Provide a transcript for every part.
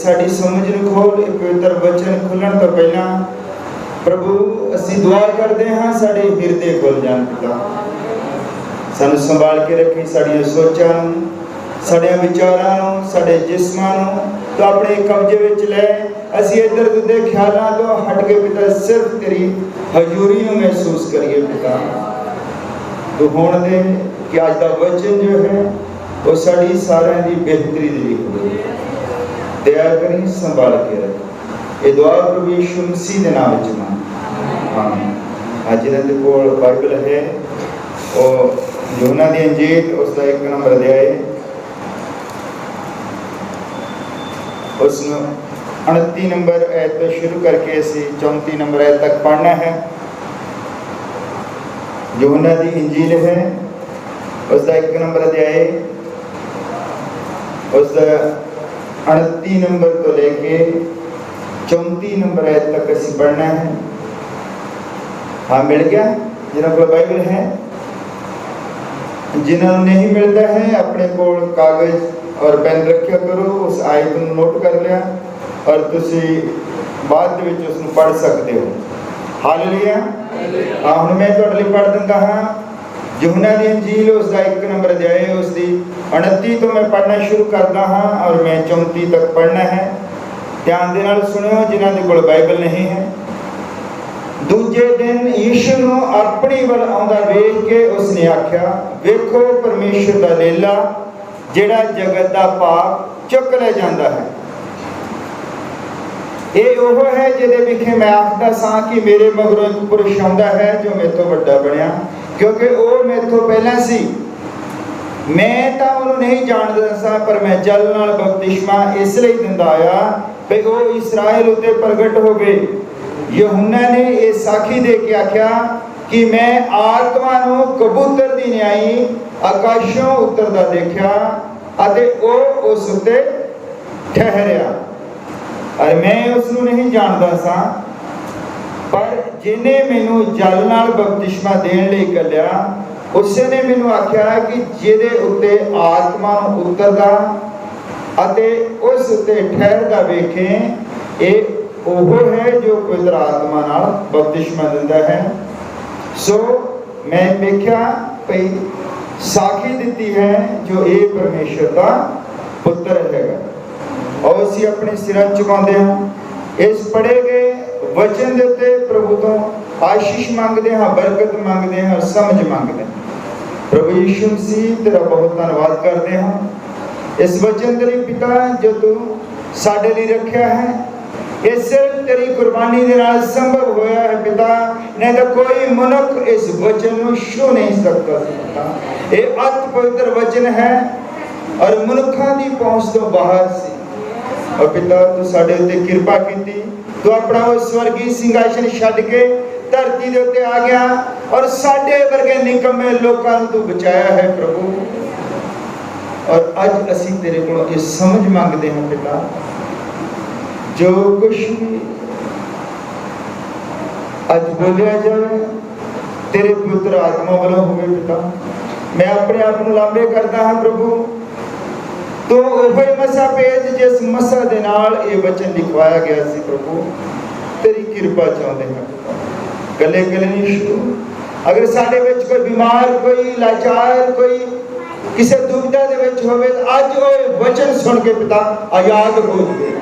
साड़ी समझ नूं खोल। पवित्र वचन खुलण तो पहला प्रभु असीं दुआ करते हाँ साडे हिरदे खुल जाण। पिता सानूं संभाल के रखी, साड़ियां सोचां नूं, साड़े विचारां नूं, साडे जिस्मां नूं तो अपने कब्जे विच लै। असीं इधर उधर ख्यालां तो हट के पिता सिर्फ तेरी हजूरी नूं महसूस करिए। पिता तो होण दे कि अज दा वचन जो है वो साड़ी सारियां दी बेहतरी दे लिए हो। दया करी, संभाल के रख। ये दुआ प्रभु यीशु मसीह दे नाम विच मांग, आमीन। अज दे कोल बाइबल है और यूहन्ना दी अंजील उसका 1 नंबर अध्याय, उसमें 29 नंबर आयत तो शुरू करके असी 34 नंबर आयत तक पढ़ना है। यूहन्ना दी अंजील है उसका 1 नंबर अध्याय, उसका 29 नंबर तो लेके 34 नंबर आयत तक असी पढ़ना है। हाँ, मिल गया? जिन्हों को बाइबल है, जिन्होंने नहीं मिलता है अपने को कागज और पेन रखा करो, उस आयत को नोट कर लिया और तुसी बाद विच उसनूं पढ़ सकते हो। हालेलुया। हाँ, हुण मैं तुहाडे लई पढ़ दिंदा हाँ यूहन्ना दी अंजील उसका 1 नंबर अध्याय, उसकी 29 तो मैं पढ़ना शुरू करता हाँ और मैं 34 तक पढ़ना है। ध्यान दे नाल सुनियो जिन्हां दे कोल बाइबल नहीं है। दूजे दिन यीशु नूं अपनी वल आउंदा वेख के उसने आख्या, वेखो परमेश्वर दा लेला जिहड़ा जगत दा पाप चुक ले जांदा है। ये ओह है जिहदे विखे मैं आखदा सां कि मेरे मगरों एक पुरुष आउंदा है जो मेरे तो वड्डा बणिया, क्योंकि वो मेरे तो पहला सी। मैं तो उन्होंने नहीं जानता सा, पर मैं जल नाल बपतिस्मा इसलिए दिंदा आया कि वो इस्राएल उत्ते प्रगट होवे। यूहन्ना ने ये साखी दे के आख्या कि मैं आत्मा नूं कबूतर दी न्याई आकाशों उतरदा देखा अते वो उस उत्ते ठहरिया, और मैं उसनूं नहीं जानता सा, पर जिन्हें मैनू जल नाल बपतिस्मा देण लई घल्लिया उसने मैनू आख्या कि जिहदे उत्ते आत्मा उतरदा अते उस उत्ते ठहरदा वेखें, ये ओह है जो पवित्र आत्मा नाल बपतिस्मा दिंदा है। सो मैं वेख्या भई साखी दिती है जो ये परमेश्वर दा पुत्र हैगा, और असीं अपने सिरां झुकाउंदे हां। इस पढ़े गए वचन दे उत्ते प्रभु तो आशीष मांगते हैं, बरकत मांगते हैं और समझ मांगते हैं। प्रभु यीशु मसीह तेरा बहुत धन्यवाद करते हैं इस वचन दे लई पिता जो तू साडे लई रखिया है। ये सिर्फ तेरी कुर्बानी दे नाल संभव होया है पिता, नहीं तो कोई मनुख इस वचन नूं छू नहीं सकता पिता। ये अति पवित्र वचन है और मनुखां दी पहुंच तो बाहर सी, और पिता तू साडे उत्ते किरपा कीती। तू अपना वो स्वर्गी सिंहासन छड्ड के धरती दे उत्ते आ गया और साडे वर्गे निकम्मे लोकां नूं तू बचाया है प्रभु। और अज असीं तेरे कोलों ये समझ मांगते हैं पिता, जो कुछ भी अज बोलिया जाए तेरे पुत्र आत्मा वालों होवे पिता। मैं अपने आप को लांबे करता हाँ प्रभु, तो वही मसा पेज जिस मसा दे नाल ये वचन लिखवाया गया सी प्रभु, तेरी कृपा चाहते हैं। गले गले नहीं शुरू, अगर साडे विच कोई बीमार, कोई लाचार, कोई किसी दुविधा दे विच होवे, अज वो वचन सुन के पिता आजाद हो जाए,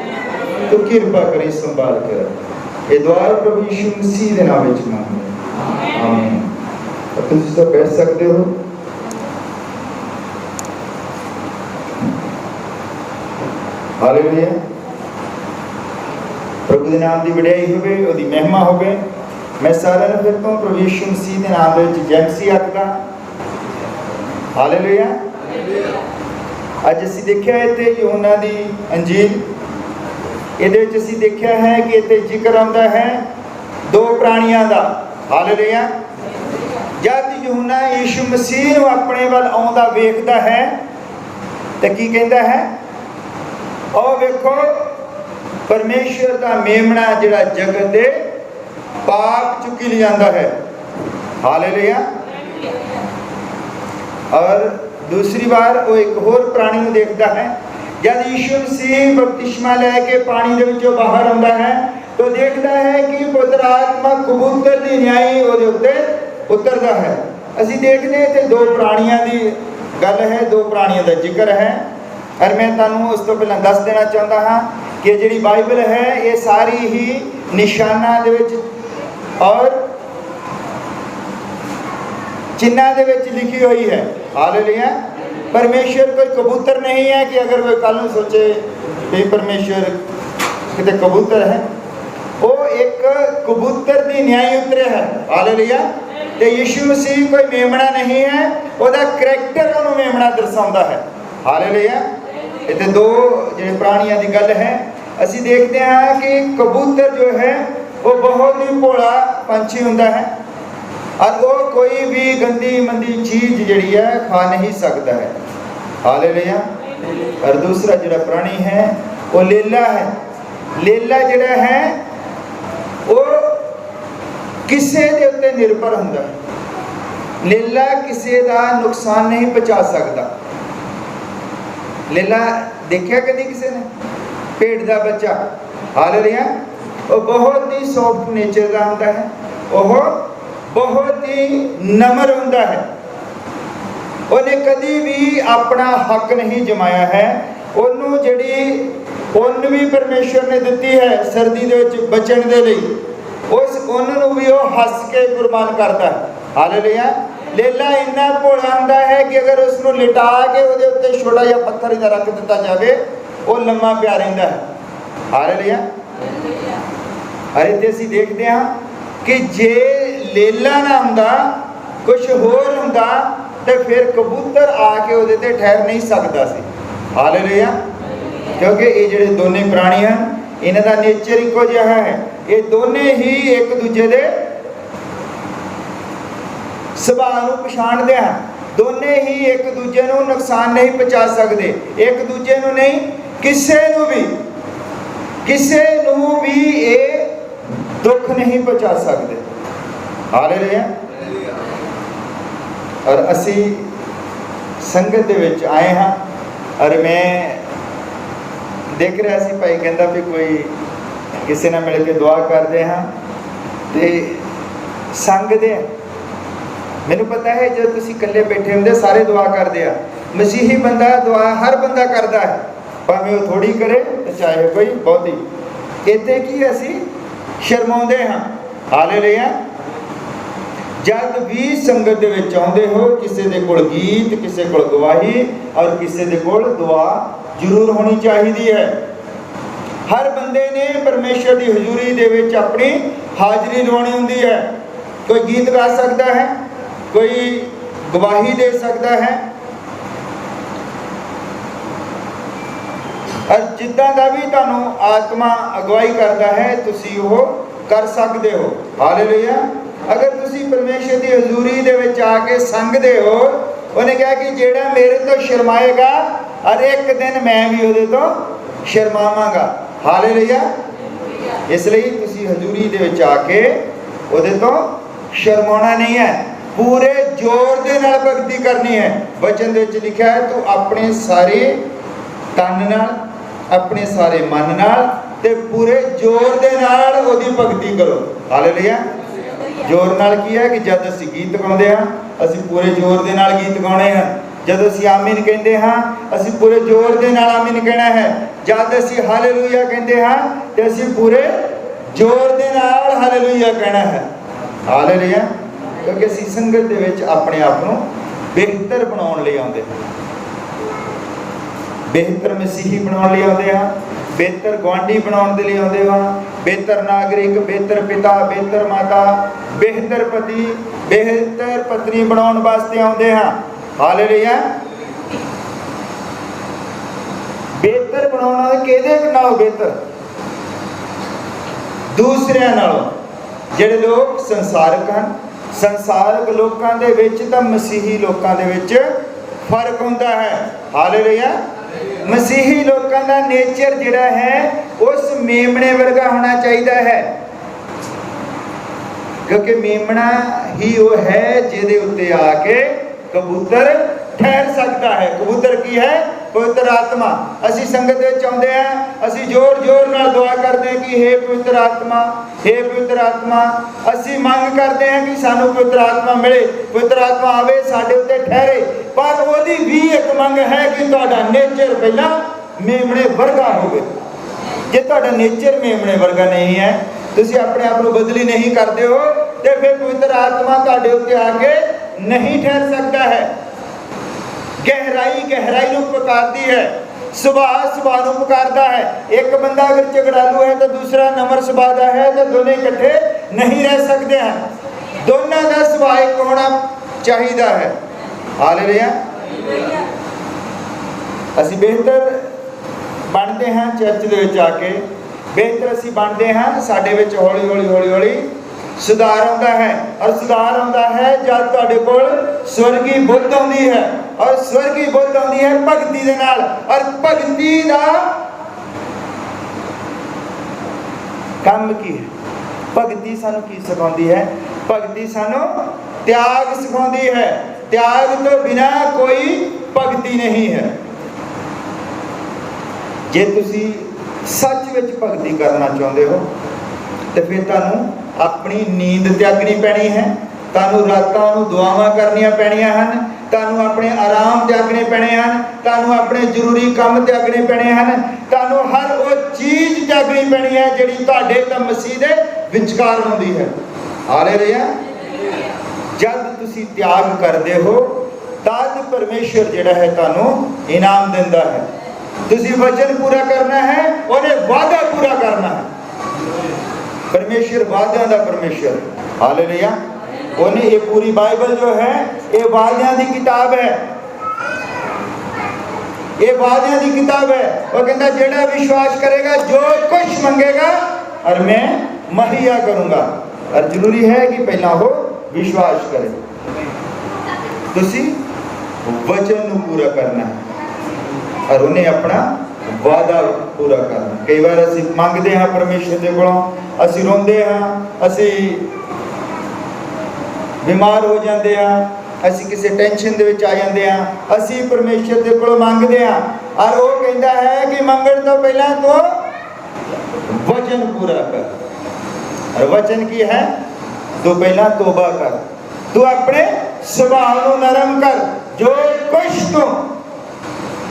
तो कृपा करी संभाल के रख। ये दुआ प्रभु यीशु मसीह दे नाम विच मांगते, आमीन। तुम सब बैठ सकते हो। हालेलुया। प्रभु दे नाम दी वडियाई होवे, ओदी महिमा होवे। मैं सारे ने फिर तो प्रभु यीशु मसीह दे नाम विच जैमसी आखदा। हालेलुया। अज असीं देखिया इत्थे यूहन्ना दी अंजील, ਇਹਦੇ ਵਿੱਚ ਅਸੀਂ ਦੇਖਿਆ ਹੈ ਕਿ ਇੱਥੇ ਜ਼ਿਕਰ ਆਉਂਦਾ ਹੈ ਦੋ ਪ੍ਰਾਣੀਆਂ ਦਾ। ਹਾਲੇਲੂਇਆ। ਜਦ यूहन्ना यीशु मसीह ਨੂੰ ਆਪਣੇ ਵੱਲ ਆਉਂਦਾ ਵੇਖਦਾ ਹੈ ਤੇ ਕੀ ਕਹਿੰਦਾ ਹੈ? ਉਹ ਵੇਖੋ ਪਰਮੇਸ਼ਰ ਦਾ ਮੇਮਣਾ ਜਿਹੜਾ ਜਗਤ ਦੇ ਪਾਪ ਚੁੱਕੀ ਲੈ ਜਾਂਦਾ है। हालेलुया। और दूसरी बार वो एक होर प्राणी ਨੂੰ देखता है जब यीशु मसीह बपतिस्मा लैके पानी दे विचों बाहर आउंदा है तो देखदा है कि पवित्र आत्मा कबूतर दी न्याई उहदे उत्ते उतरदा है। असीं देखदे इत्थे दो प्राणियां दी गल है, दो प्राणियां दा जिक्र है। और मैं तुहानूं उस तो पहलां दस देना चाहुंदा हां कि जिहड़ी बाइबल है ये सारी ही निशानां दे विच और चिन्हां दे विच लिखी हुई है। हालेलुया। परमेश्वर कोई कबूतर नहीं है कि अगर कोई कल नूं सोचे कि परमेश्वर किते कबूतर है, वो एक कबूतर दी न्याई उतरे है। हालेलुया। ते यीशु मसीह कोई मेमना नहीं है, ओदा करैक्टर उहनूं मेमना दर्शाउंदा है। हालेलुया। इत्थे दो जिहड़े प्राणियां दी गल है। असीं देखते हैं कि कबूतर जो है वो बहुत ही भोला पंछी हुंदा है और वो कोई भी गंदी मंदी चीज़ जिहड़ी है खा नहीं सकता है। हालेलुया। और दूसरा जिहड़ा प्राणी है वो लेला है। लेला जिहड़ा है वो किसी के उत्ते निर्भर हुंदा है। लेला किसी का नुकसान नहीं पहुँचा सकता। लेला देखा कभी किसी ने? भेड़ का बच्चा। हालेलुया। वो बहुत ही सॉफ्ट नेचर का होता है, वो बहुत ही नम्र होता है। उन्हें कभी भी अपना हक नहीं जमाया है। उन्होंने जिहड़ी उन्न भी परमेश्वर ने दी है सर्दी दे विच बचण दे लई, उस उन्होंने भी वो हस के कुर्बान करता है। हालेलुया। लेला इन्ना भोला हुंदा है कि अगर उसनूं लिटा के उहदे उत्ते छोटा जिहा पत्थर इधर रख दिता जाए वो लम्मा पिया रहिंदा है। हालेलुया। अरे इत्थे असीं देखदे हां कि जे लेला ना हुंदा कुछ होर हुंदा तो फिर कबूतर आके उहदे ते ठहर नहीं सकदा सी। हालेलुया। क्योंकि ये जिहड़े दोने प्राणी हैं इन्हां दा नेचर इक्को जिहा है। ये दोने ही एक दूजे दे सुभाਅ नूं पछाणदे हैं। दोने ही एक दूजे नूं नुकसान नहीं पहुँचा सकते। एक दूजे नूं नहीं, किसी नूं भी ये दुख नहीं पहुँचा सकते। हालेलुया। और असी संगत दे विच आए हाँ और मैं देख रहा सी भाई कहंदा भी कोई किसी नाल मिल के दुआ करते हाँ तो संगदे। मैनू पता है जब तुसीं इकल्ले बैठे होंदे सारे दुआ करते हैं। मसीही बंदा दुआ हर बंदा करता है, भावें वो थोड़ी करे चाहे कोई बहुती। इत्थे की असी शर्माउंदे हाँ। हालेलुया। जब भी संगत दे विच आउंदे हो किसी दे कोल गीत, किसी कोल गवाही और किसी दे कोल दुआ जरूर होनी चाहिए है। हर बंदे ने परमेश्वर की हजूरी दे विच अपनी हाजरी लवानी हुंदी है। कोई गीत गा सकता है, कोई गवाही दे सकता है और जिद्दां दा भी तुहानूं आत्मा अगवाई करता है तुसीं वो कर सकते हो। हालेलुया। अगर तुसीं परमेश्वर की हजूरी दे विच आके संगदे हो, उन्हें कहा कि जेड़ा मेरे तो शर्माएगा और एक दिन मैं भी उहदे तो शर्मावांगा। हालेलुया। इसलिए तुसीं हजूरी दे विच आके उहदे तो शर्माना नहीं है, पूरे जोर दे नाल भगती करनी है। वचन दे विच लिखा है तू अपने सारे तन नाल, अपने सारे मन नाल ते पूरे जोर दे नाल ओदी भगती करो। हालेलुया। जोर नाल की है कि जब असीं गीत गाउंदे हां असीं पूरे जोर दे नाल गीत गाउणे हैं। जब असीं आमीन कहंदे हां असीं पूरे जोर दे नाल आमीन कहना है। जब असीं हालेलुया कहंदे हां ते असीं पूरे जोर दे नाल हालेलुया कहना है। हालेलुया। क्योंकि असीं संगत दे विच अपने आप नूं बेहतर बनाउण लई आउंदे हां, बेहतर मसीही बनाउण लई आउंदे हां, बेहतर गुआंढी बनाउण दे लई आउंदे हां, बेहतर नागरिक, बेहतर पिता, बेहतर माता, बेहतर पति, बेहतर पत्नी बनाउण वास्ते आउंदे हां। हालेलुया। बेहतर बनाउणा किहदे नालों बेहतर? दूसरिਆਂ नालों। ਜਿਹੜੇ लोग संसारक हैं, संसारक लोगों के विच तां मसीही लोगों के विच फर्क होता है। हालेलुया। मसीही लोगों का नेचर जिहड़ा है उस मेमने वर्गा होना चाहिए है, क्योंकि मेमना ही वो है जिहदे उत्ते आके कबूतर ठहर सकता है। कबूतर की है? पवित्र आत्मा। असी संगत विच आउंदे हां, असी जोर जोर नाल दुआ करते हैं कि हे पवित्र आत्मा, हे पवित्र आत्मा। असी मंग करते हैं कि सानू पवित्र आत्मा मिले, पवित्र आत्मा आवे, साडे उत्ते ठहरे। पर ओदी भी एक मंग है कि तुहाडा नेचर पहला मेमने वर्गा होवे। जे तुहाडा नेचर मेमने वर्गा नहीं है, तुसी अपने आप को बदली नहीं करते हो, तो फिर पवित्र आत्मा तुहाडे उत्ते आके नहीं ठहर सकता है। गहराई गहराई को पुकारती है, सुभाव सुभाव को पुकारता है। एक बंदा अगर झगड़ालू है तो दूसरा नम्र सुभाव का है, तो दोनों इकट्ठे नहीं रह सकते हैं। दोनों का सुभाव एक होना चाहिए है। हालेलुया। असी बेहतर बनते हैं चर्च दे विच आके, बेहतर असी बनते हैं, साडे विच हौली हौली हौली हौली सुधार आता है। और सुधार आता है जब तुहाडे कोल स्वर्गी बुद्ध आउंदी है, और स्वर्गी बुद्ध आउंदी है भगती दे नाल। और भगती दा काम की है? भगती सानू की सिखाउंदी है? भगती सानू त्याग सिखाउंदी है। त्याग तो बिना कोई भगती नहीं है। जे तुसी सच विच भगती करना चाहते हो तो फिर तुहानू अपनी नींद त्यागनी पैनी है, तुहानू रातां नूं दुआवां करनियां पैणियां हन, तुहानू अपने आराम त्यागने पैणे हन, तुहानू अपने जरूरी काम त्यागने पैणे हन, तुहानू हर वो चीज़ त्यागनी पैनी है जिहड़ी तुहाडे ते मसीह दे विचकार आउंदी है। हालेलुया। जद तुसी त्याग करदे हो तद परमेश्वर जिहड़ा है तुहानू इनाम दिंदा है। तुसी वचन पूरा करना है, उहने वादा पूरा करना है। परमेश्वर वादियां दा परमेश्वर। हालेलुया। उन्हें ये पूरी बाइबल जो है ये वादियां दी किताब है, ये वादियां दी किताब है। वो कहता जेड़ा विश्वास करेगा जो कुछ मंगेगा और मैं मुहैया करूंगा। और जरूरी है कि पहला वो विश्वास करे, तुसी वचन नूं पूरा करना है और उन्हें अपना वादा पूरा करना। कई बार असी मंगते हैं परमेश्वर के कोलों, असी रोंदे हैं, असी बीमार हो जाते हैं, असी किसी टेंशन दे विच आ जाते हैं, असी परमेश्वर के कोलों मंगते हैं और वो कहता है कि मंगण तो पहला तो वचन पूरा कर। और वचन की है? तो पहला तौबा कर, तू अपने सुभाव को नरम कर, जो कुछ तू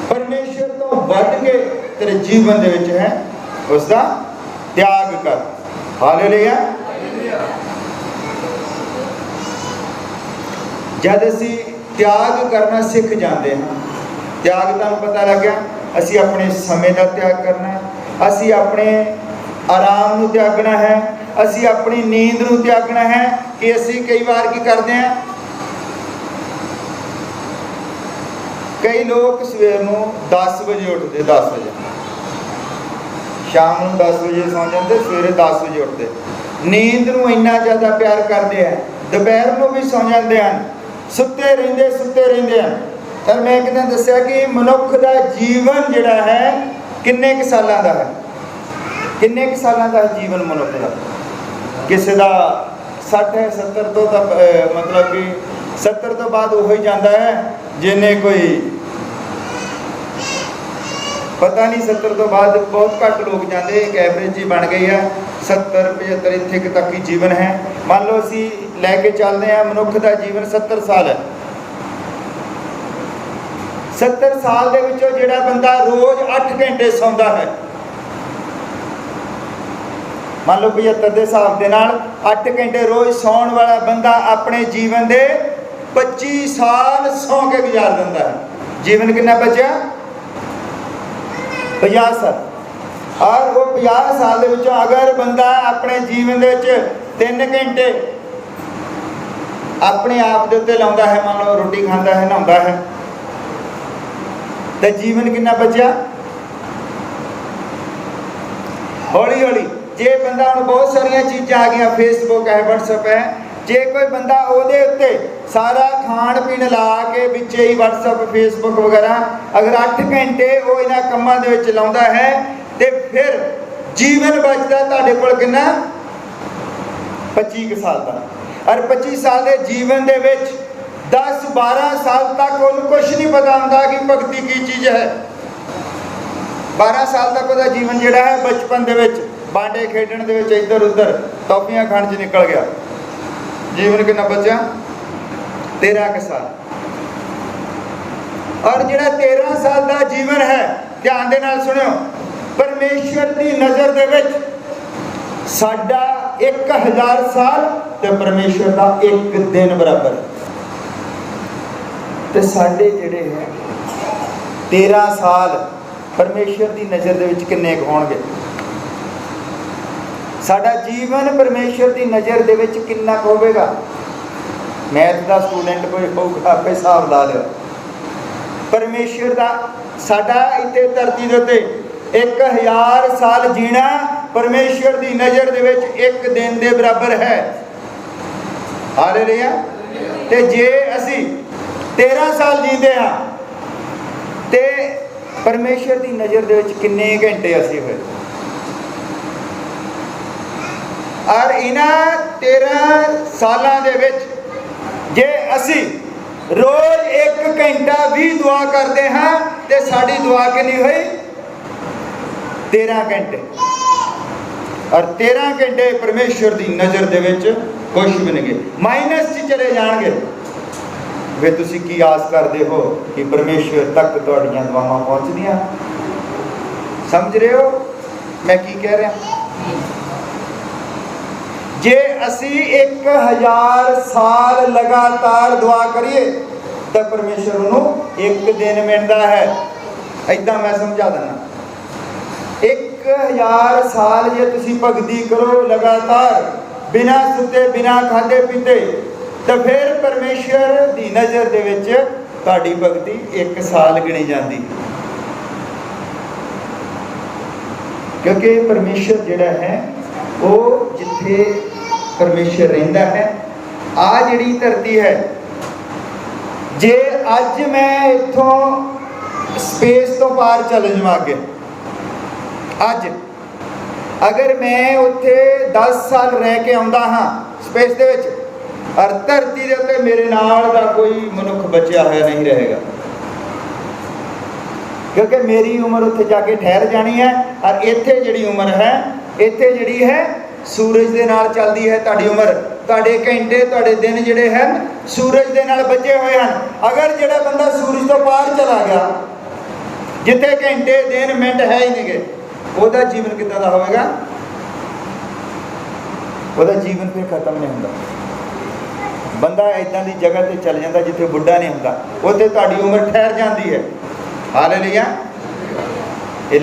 परमेश्वर तो बढ़ के तेरे जीवन दे विच है उसका त्याग कर। हालेलुया। जब असी त्याग करना सीख जाते हैं, त्याग तुहानू पता लग गया, असी अपने समय का त्याग करना है, असी अपने आराम नू त्यागना है, असी अपनी नींद नू त्यागना है। कि असी कई बार की करते हैं, कई लोग सवेर नूं 10 बजे उठते, 10 बजे शाम नूं 10 बजे सौ जाते, सवेरे 10 बजे उठते, नींद नूं इन्ना ज़्यादा प्यार करते हैं, दोपहर नूं भी सौ जाते हैं, सुते रहते हैं। और मैं एक दिन दस्सिया कि मनुख का जीवन जिहड़ा है किन्ने क सालां दा है, किन्ने क सालां दा जीवन मनुख का? किसी का 60 है, 70 तो मतलब कि 70 तो बाद वो ही जाता है जिन्हें कोई पता नहीं। 70 तो बाद बहुत घट लोग जाते, एक एवरेज ही बन गई है 70 75 इत्थे तक ही जीवन है। मान लो असी लैके चलते हैं मनुख का जीवन 70 साल है। 70 साल के विचों जिहड़ा बंदा रोज 8 घंटे सौंदा है, मान लो 75 के हिसाब के नाल 8 घंटे रोज सौण वाला बंदा अपने जीवन के 25 साल सौ के गुजार दिंदा है। जीवन कितना बचा? 50 साल। और वो 50 साल के विचों अगर बंदा अपने जीवन के 3 घंटे अपने आप के उत्ते लाउंदा है, मान लो रोटी खाता है, नहाउंदा है, तो जीवन कितना बचा? हौली हौली जे बंदा हुण बहुत सारिया चीज़ां आ गई, फेसबुक है, व्हाट्सएप है, जे कोई बंदा उहदे उत्ते सारा खाण पीण ला के विचे ही व्हाट्सएप फेसबुक वगैरह अगर 8 घंटे वो इन्हां कम्मां दे विच लाउंदा है, तो फिर जीवन बचदा तुहाडे कोल कितना? 25 साल का। और 25 साल के जीवन के 10-12 साल तक उन्हें कुछ नहीं पता होंदा कि भगती की चीज़ है, 12 साल तक ਉਹਦਾ ਜੀਵਨ ਜਿਹੜਾ ਹੈ ਬਚਪਨ ਦੇ ਵਿੱਚ ਬਾਂਡੇ ਖੇਡਣ ਦੇ ਵਿੱਚ ਇੱਧਰ ਉੱਧਰ ਟੌਫੀਆਂ ਖਾਣ 'ਚ ਨਿਕਲ ਗਿਆ। ਜੀਵਨ ਕਿੰਨਾ ਬਚਿਆ? 13 ਕੁ ਸਾਲ। ਔਰ ਜਿਹੜਾ 13 ਸਾਲ ਦਾ ਜੀਵਨ ਹੈ, ਧਿਆਨ ਦੇ ਨਾਲ ਸੁਣਿਓ, ਪਰਮੇਸ਼ਵਰ ਦੀ ਨਜ਼ਰ ਦੇ ਵਿੱਚ ਸਾਡਾ 1000 ਸਾਲ ਤੇ ਪਰਮੇਸ਼ਵਰ ਦਾ ਇੱਕ ਦਿਨ ਬਰਾਬਰ। ਤੇ ਸਾਡੇ ਜਿਹੜੇ ਹੈ 13 ਸਾਲ ਪਰਮੇਸ਼ਵਰ ਦੀ ਨਜ਼ਰ ਦੇ ਵਿੱਚ ਕਿੰਨੇ ਕੁ ਹੋਣਗੇ? ਸਾਡਾ ਜੀਵਨ ਪਰਮੇਸ਼ਵਰ ਦੀ ਨਜ਼ਰ ਦੇ ਵਿੱਚ ਕਿੰਨਾ ਕੁ ਹੋਵੇਗਾ? ਮੈਥ ਦਾ ਸਟੂਡੈਂਟ ਕੋਈ ਹੋਊਗਾ, ਆਪੇ ਹਿਸਾਬ ਲਾ ਲਿਓ। ਪਰਮੇਸ਼ਵਰ ਦਾ ਸਾਡਾ ਇੱਥੇ ਧਰਤੀ ਦੇ ਉੱਤੇ 1000 ਸਾਲ ਜੀਣਾ ਪਰਮੇਸ਼ਵਰ ਦੀ ਨਜ਼ਰ ਦੇ ਵਿੱਚ ਇੱਕ ਦਿਨ ਦੇ ਬਰਾਬਰ ਹੈ। ਹਾਲੇਲੂਇਆ। ਤੇ ਜੇ ਅਸੀਂ 13 ਸਾਲ ਜੀਂਦੇ ਹਾਂ ਤੇ ਪਰਮੇਸ਼ਵਰ ਦੀ ਨਜ਼ਰ ਦੇ ਵਿੱਚ ਕਿੰਨੇ ਘੰਟੇ ਅਸੀਂ ਹੋਏ? ਔਰ ਇਹਨਾਂ 13 ਸਾਲਾਂ ਦੇ ਵਿੱਚ ਜੇ ਅਸੀਂ ਰੋਜ਼ 1 ਘੰਟਾ ਵੀ ਦੁਆ ਕਰਦੇ ਹਾਂ ਤੇ ਸਾਡੀ ਦੁਆ ਕਿੰਨੀ ਹੋਈ? 13 ਘੰਟੇ। ਔਰ 13 ਘੰਟੇ ਪਰਮੇਸ਼ਵਰ ਦੀ ਨਜ਼ਰ ਦੇ ਵਿੱਚ ਖੁਸ਼ ਬਣਨਗੇ, ਮਾਈਨਸ 'ਚ ਚਲੇ ਜਾਣਗੇ। ਵੇ ਤੁਸੀਂ ਕੀ ਆਸ ਕਰਦੇ ਹੋ ਕਿ ਪਰਮੇਸ਼ਵਰ ਤੱਕ ਤੁਹਾਡੀਆਂ ਦੁਆਵਾਂ ਪਹੁੰਚਦੀਆਂ? ਸਮਝ ਰਹੇ ਹੋ ਮੈਂ ਕੀ ਕਹਿ ਰਿਹਾ? ਜੇ ਅਸੀਂ 1000 ਸਾਲ ਲਗਾਤਾਰ ਦੁਆ ਕਰੀਏ ਤਾਂ ਪਰਮੇਸ਼ਵਰ ਨੂੰ ਇੱਕ ਦਿਨ ਮਿਲਦਾ ਹੈ। ਏਦਾਂ ਮੈਂ ਸਮਝਾ ਦਿੰਦਾ, 1000 ਸਾਲ ਜੇ ਤੁਸੀਂ ਭਗਤੀ ਕਰੋ ਲਗਾਤਾਰ ਬਿਨਾਂ ਸੁੱਤੇ ਬਿਨਾਂ ਖਾਦੇ ਪੀਤੇ ਤਾਂ ਫਿਰ ਪਰਮੇਸ਼ਵਰ ਦੀ ਨਜ਼ਰ ਦੇ ਵਿੱਚ ਤੁਹਾਡੀ ਭਗਤੀ 1 ਸਾਲ ਗਿਣੀ ਜਾਂਦੀ। ਕਿਉਂਕਿ ਪਰਮੇਸ਼ਵਰ ਜਿਹੜਾ ਹੈ ਉਹ ਜਿੱਥੇ ਪਰਮੇਸ਼ਵਰ ਰਹਿੰਦਾ ਹੈ, ਆ ਜਿਹੜੀ ਧਰਤੀ ਹੈ, ਜੇ ਅੱਜ ਮੈਂ ਇੱਥੋਂ ਸਪੇਸ ਤੋਂ ਪਾਰ ਚੱਲ ਜਾਵਾਂ ਅੱਗੇ, ਅੱਜ ਅਗਰ ਮੈਂ ਉੱਥੇ 10 ਸਾਲ ਰਹਿ ਕੇ ਆਉਂਦਾ ਹਾਂ ਸਪੇਸ ਦੇ ਵਿੱਚ, ਔਰ ਧਰਤੀ ਦੇ ਉੱਤੇ ਮੇਰੇ ਨਾਲ ਦਾ ਕੋਈ ਮਨੁੱਖ ਬਚਿਆ ਹੋਇਆ ਨਹੀਂ ਰਹੇਗਾ, ਕਿਉਂਕਿ ਮੇਰੀ ਉਮਰ ਉੱਥੇ ਜਾ ਕੇ ਠਹਿਰ ਜਾਣੀ ਹੈ। ਔਰ ਇੱਥੇ ਜਿਹੜੀ ਉਮਰ ਹੈ, ਇੱਥੇ ਜਿਹੜੀ ਹੈ ਸੂਰਜ ਦੇ ਨਾਲ ਚੱਲਦੀ ਹੈ ਤੁਹਾਡੀ ਉਮਰ। ਤੁਹਾਡੇ ਘੰਟੇ, ਤੁਹਾਡੇ ਦਿਨ ਜਿਹੜੇ ਹਨ ਸੂਰਜ ਦੇ ਨਾਲ ਬੱਝੇ ਹੋਏ ਹਨ। ਅਗਰ ਜਿਹੜਾ ਬੰਦਾ ਸੂਰਜ ਤੋਂ ਪਾਰ ਚਲਾ ਗਿਆ, ਜਿੱਥੇ ਘੰਟੇ ਦਿਨ ਮਿੰਟ ਹੈ ਹੀ ਨਹੀਂਗੇ, ਉਹਦਾ ਜੀਵਨ ਕਿੱਦਾਂ ਦਾ ਹੋਵੇਗਾ? ਉਹਦਾ ਜੀਵਨ ਫਿਰ ਖਤਮ ਨਹੀਂ ਹੁੰਦਾ। ਬੰਦਾ ਇੱਦਾਂ ਦੀ ਜਗ੍ਹਾ ਤੇ ਚੱਲ ਜਾਂਦਾ ਜਿੱਥੇ ਬੁੱਢਾ ਨਹੀਂ ਹੁੰਦਾ, ਉੱਥੇ ਤੁਹਾਡੀ ਉਮਰ ਠਹਿਰ ਜਾਂਦੀ ਹੈ। ਹਾਲੇਲੂਇਆ। ਇਹ